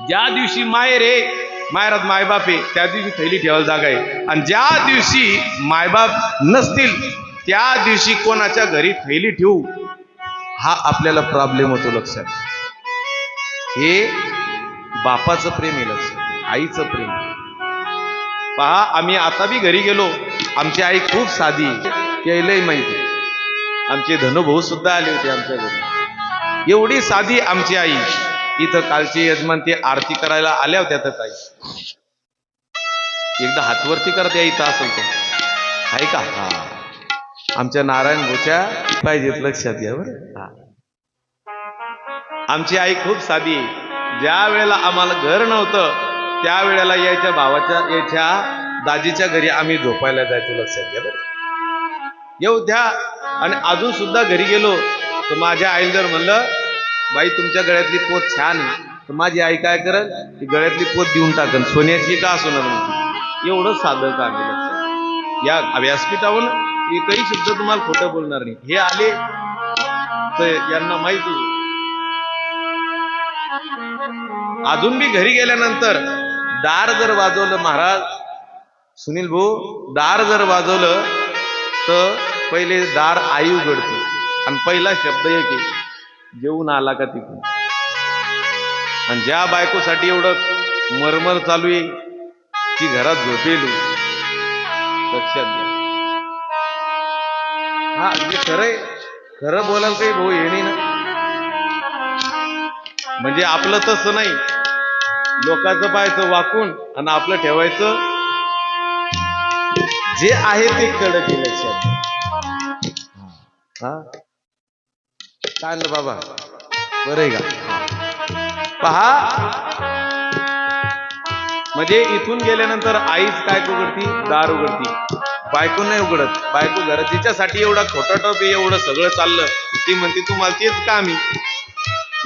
ज्या दिवशी माहेर आहे माहेरात मायबाप आहे त्या दिवशी थैली ठेवायला जागा आहे. आणि ज्या दिवशी मायबाप नसतील त्या दिवशी कोणाच्या घरी थैली ठेवू हा आपल्याला प्रॉब्लेम होतो. लक्षात हे बापाचं प्रेम आहे. लक्षात आईचं प्रेम पहा. आम्ही आता बी घरी गेलो आमची आई खूप साधी यायलाही माहिती. आमचे धनुभाऊ सुद्धा आले होते आमच्या घरी. एवढी साधी आमची आई. इथं कालचे यजमान ते आरती करायला आल्या होत्या तर ताई एकदा हातवरती करत या इथं असेल तर आहे का. हा आमच्या नारायण भाऊच्या पाहिजेत. लक्षात घ्या बरं. हा आमची आई खूप साधी आहे. ज्या वेळेला आम्हाला घर नव्हतं त्या वेळेला यायच्या भावाच्या याच्या दाजीच्या घरी आम्ही झोपायला जायचो. लक्षात घ्या बरं. येऊ द्या. आणि अजून सुद्धा घरी गेलो तर माझ्या आईला जर म्हणलं बाई तुमच्या गळ्यातली पोत छान आहे तर माझी आई काय करल ती गळ्यातली पोत देऊन टाकन सोन्याची का असणार म्हणते. एवढं साधं काम आहे. लक्षात या व्यासपीठावरून एकही शब्द तुम्हाला खोटं बोलणार नाही. हे आले तर यांना माहिती. अजून बी घरी गेल्यानंतर दार जर वाजवलं महाराज सुनील भाऊ दार जर वाजवलं तर पहिले दार आई उघडते आणि पहिला शब्द एक आहे जेवून आला का तिकडून. आणि ज्या बायकोसाठी एवढं मरमर चालू आहे ती घरात झोपेली. लक्षात घ्या. हा म्हणजे खरंय खरं बोलायला काही भाऊ हे नाही ना. म्हणजे आपलं तसं नाही लोकांचं पाहायचं वाकून आणि आपलं ठेवायचं जे आहे ते कडक. लक्षात हा काय आणलं बाबा बरं आहे का. पहा म्हणजे इथून गेल्यानंतर आईच काय उघडती दार उघडती. बायको नाही उघडत. बायको घरात तिच्यासाठी एवढा खोटा टप एवढं सगळं चाललं ती म्हणते तुम्हाला तेच काम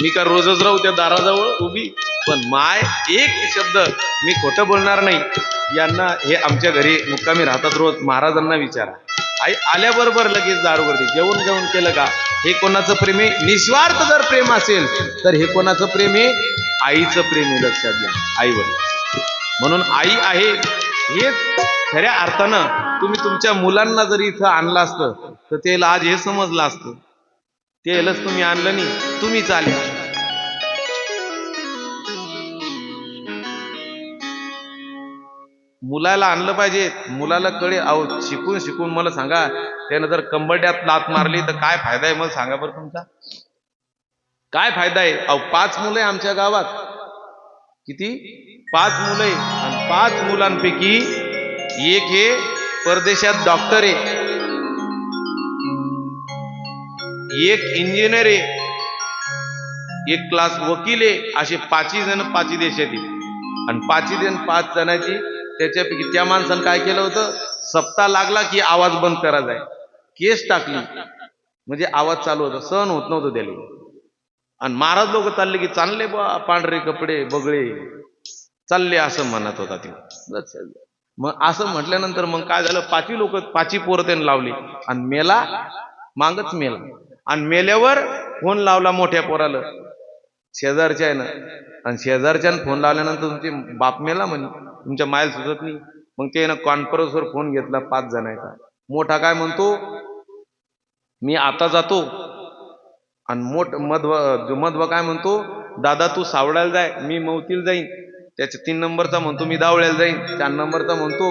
मी का रोजच राहू त्या दाराजवळ उभी. पण माय एक शब्द मी खोटं बोलणार नाही. यांना हे आमच्या घरी मुक्कामी राहतात रोज महाराजांना विचारा. आई आल्याबरोबर लगेच दार उघडते. जेवण केलं का हे कोणाचं प्रेम आहे. निस्वार्थ जर प्रेम असेल तर हे कोणाचं प्रेम आहे आईचं प्रेम आहे. लक्षात घ्या आईवर. म्हणून आई आहे हेच खऱ्या अर्थानं तुम्ही तुमच्या मुलांना जरी इथं आणलं असतं तर त्याला आज हे समजलं असतं त्यालाच तुम्ही आणलं नाही तुम्हीच आले. मुलाला आणलं पाहिजे. मुलाला कळे अहो शिकून शिकून मला सांगा त्यानं जर कंबरड्यात लात मारली तर काय फायदा आहे मला सांगा बरं तुमचा काय फायदा आहे. अहो 5 मुलं आहे आमच्या गावात. किती 5 मुलं आहे. आणि 5 मुलांपैकी एक हे परदेशात डॉक्टर आहे एक इंजिनियर आहे एक क्लास वकील आहे. असे 5 जण 5 देशात आणि 5 जणांची त्याच्यापैकी त्या माणसानं काय केलं होतं सप्ताह लागला की आवाज बंद करा जाय. केस टाकली म्हणजे आवाज चालू होता सहन होत नव्हतं त्याला. आणि महाराज लोक चालले की चालले बा पांढरे कपडे बगळे चालले असं म्हणत होता ते. मग असं म्हटल्यानंतर मग काय झालं 5 लोक 5 पोरं त्यानं लावली आणि मेला मागच मेला. आणि मेल्यावर फोन लावला मोठ्या पोराला शेजारच्या आहे ना. आणि शेजारच्यानं फोन लावल्यानंतर तुमचे बाप मेला म्हणे तुमच्या मायल सुचत नाही. मग ते ना कॉन्फरन्सवर फोन घेतला 5 जणांचा. मोठा काय म्हणतो मी आता जातो. आणि मध्व काय म्हणतो दादा तू सावडायला जाय मी मौतीला जाईन. त्याच्या 3 नंबरचा म्हणतो मी दावळ्याला जाईन. 4 नंबरचा म्हणतो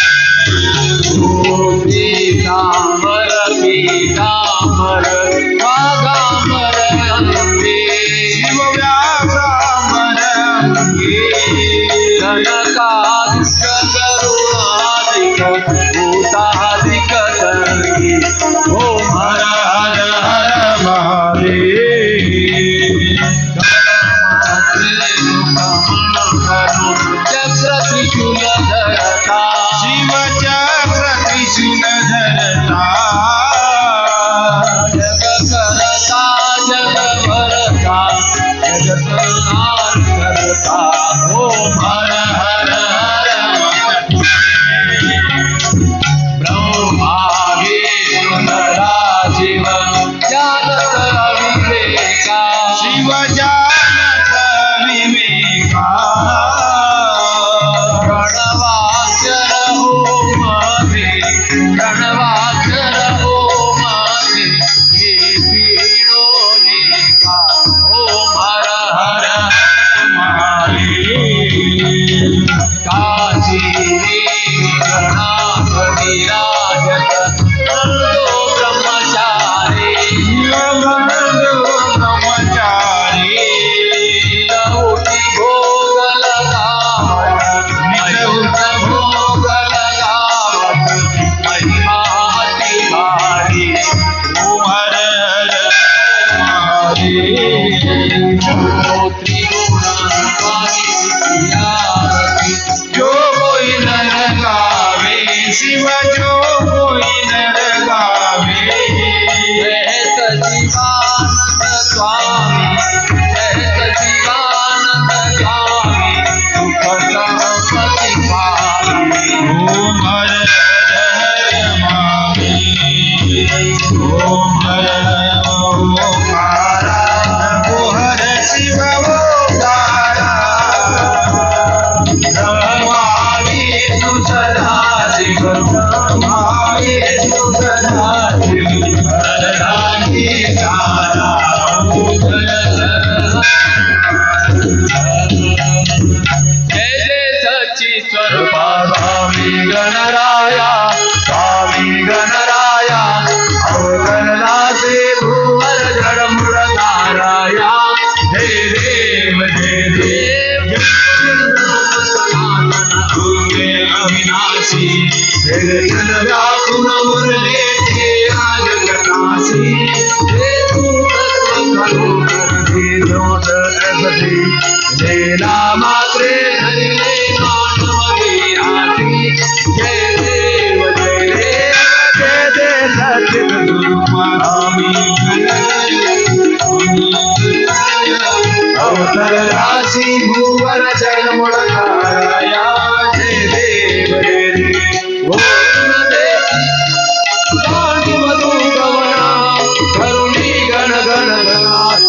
ओम हर ओंकारा नमो हर शिव ओंकारा ब्रह्माविष्णु सदाशिव ब्रह्माविष्णु सदाशिव हरदानी सारा जय जय सच्ची स्वरूपा स्वामी गणराया अवतरणाचे भुवर जडमुड ताराया जय देव तुझे अविनाशी जगन व्याकुल मुरले ते जगनाशी हे तू लीला मात्रे धरिले मानवी आती जय देव सचिद स्वामी अवतर राशि भुवर जन्मुड ताराया जय देव मधु गवना करुणी गण गण गणात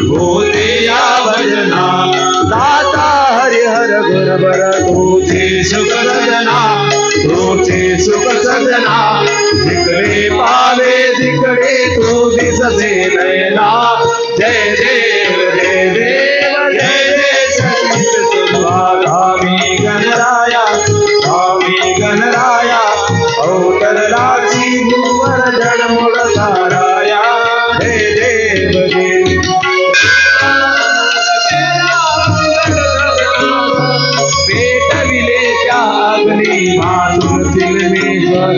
भोते या भजना दाता हरिहर गुरबर तोचे सुख सजना जिकडे पावे तिकडे तू दिसते नयना जय देव जय सचित स्वामी गणराया अवतरणाची भुवर जडमुड ताराया जय देव पेटविले त्या अग्नी वाचून सिलमेश्वर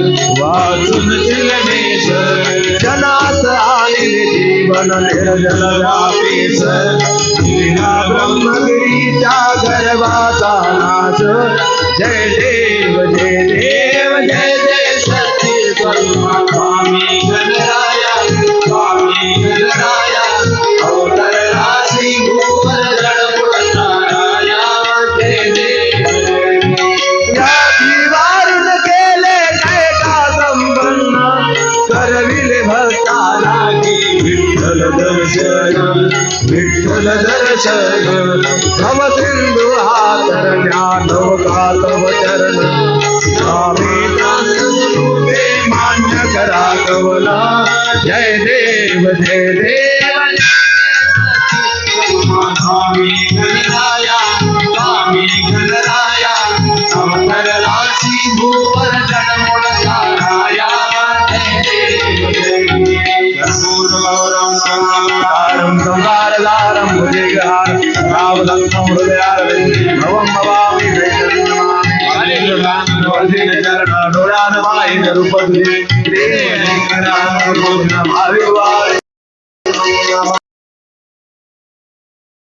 जनात आणिले जीवन निर्जल व्यापेश लीला ब्रह्मगिरीच्या गर्भाचा नाश जय देव जय सच्ची स्वामी गणराया अवतर राशि भुवर जडमुड ताराया जय देव या जीवारून केले काय का संबंध करविले भक्ता लागी विठ्ठल दर्शन भव सिंधू हातर ज्ञानव का तव चरण स्वामी ते मान्य करा कवला जय देव स्वामी गणराया अवतर राशि भुवर जडमुड ताराया कर्पूरगौरं संहारं संहारदारं भुजगहारं रावदत्तं हृदयारविन्दे भवं भवामि चरण डोळ्यान वाहिन रूप तुझे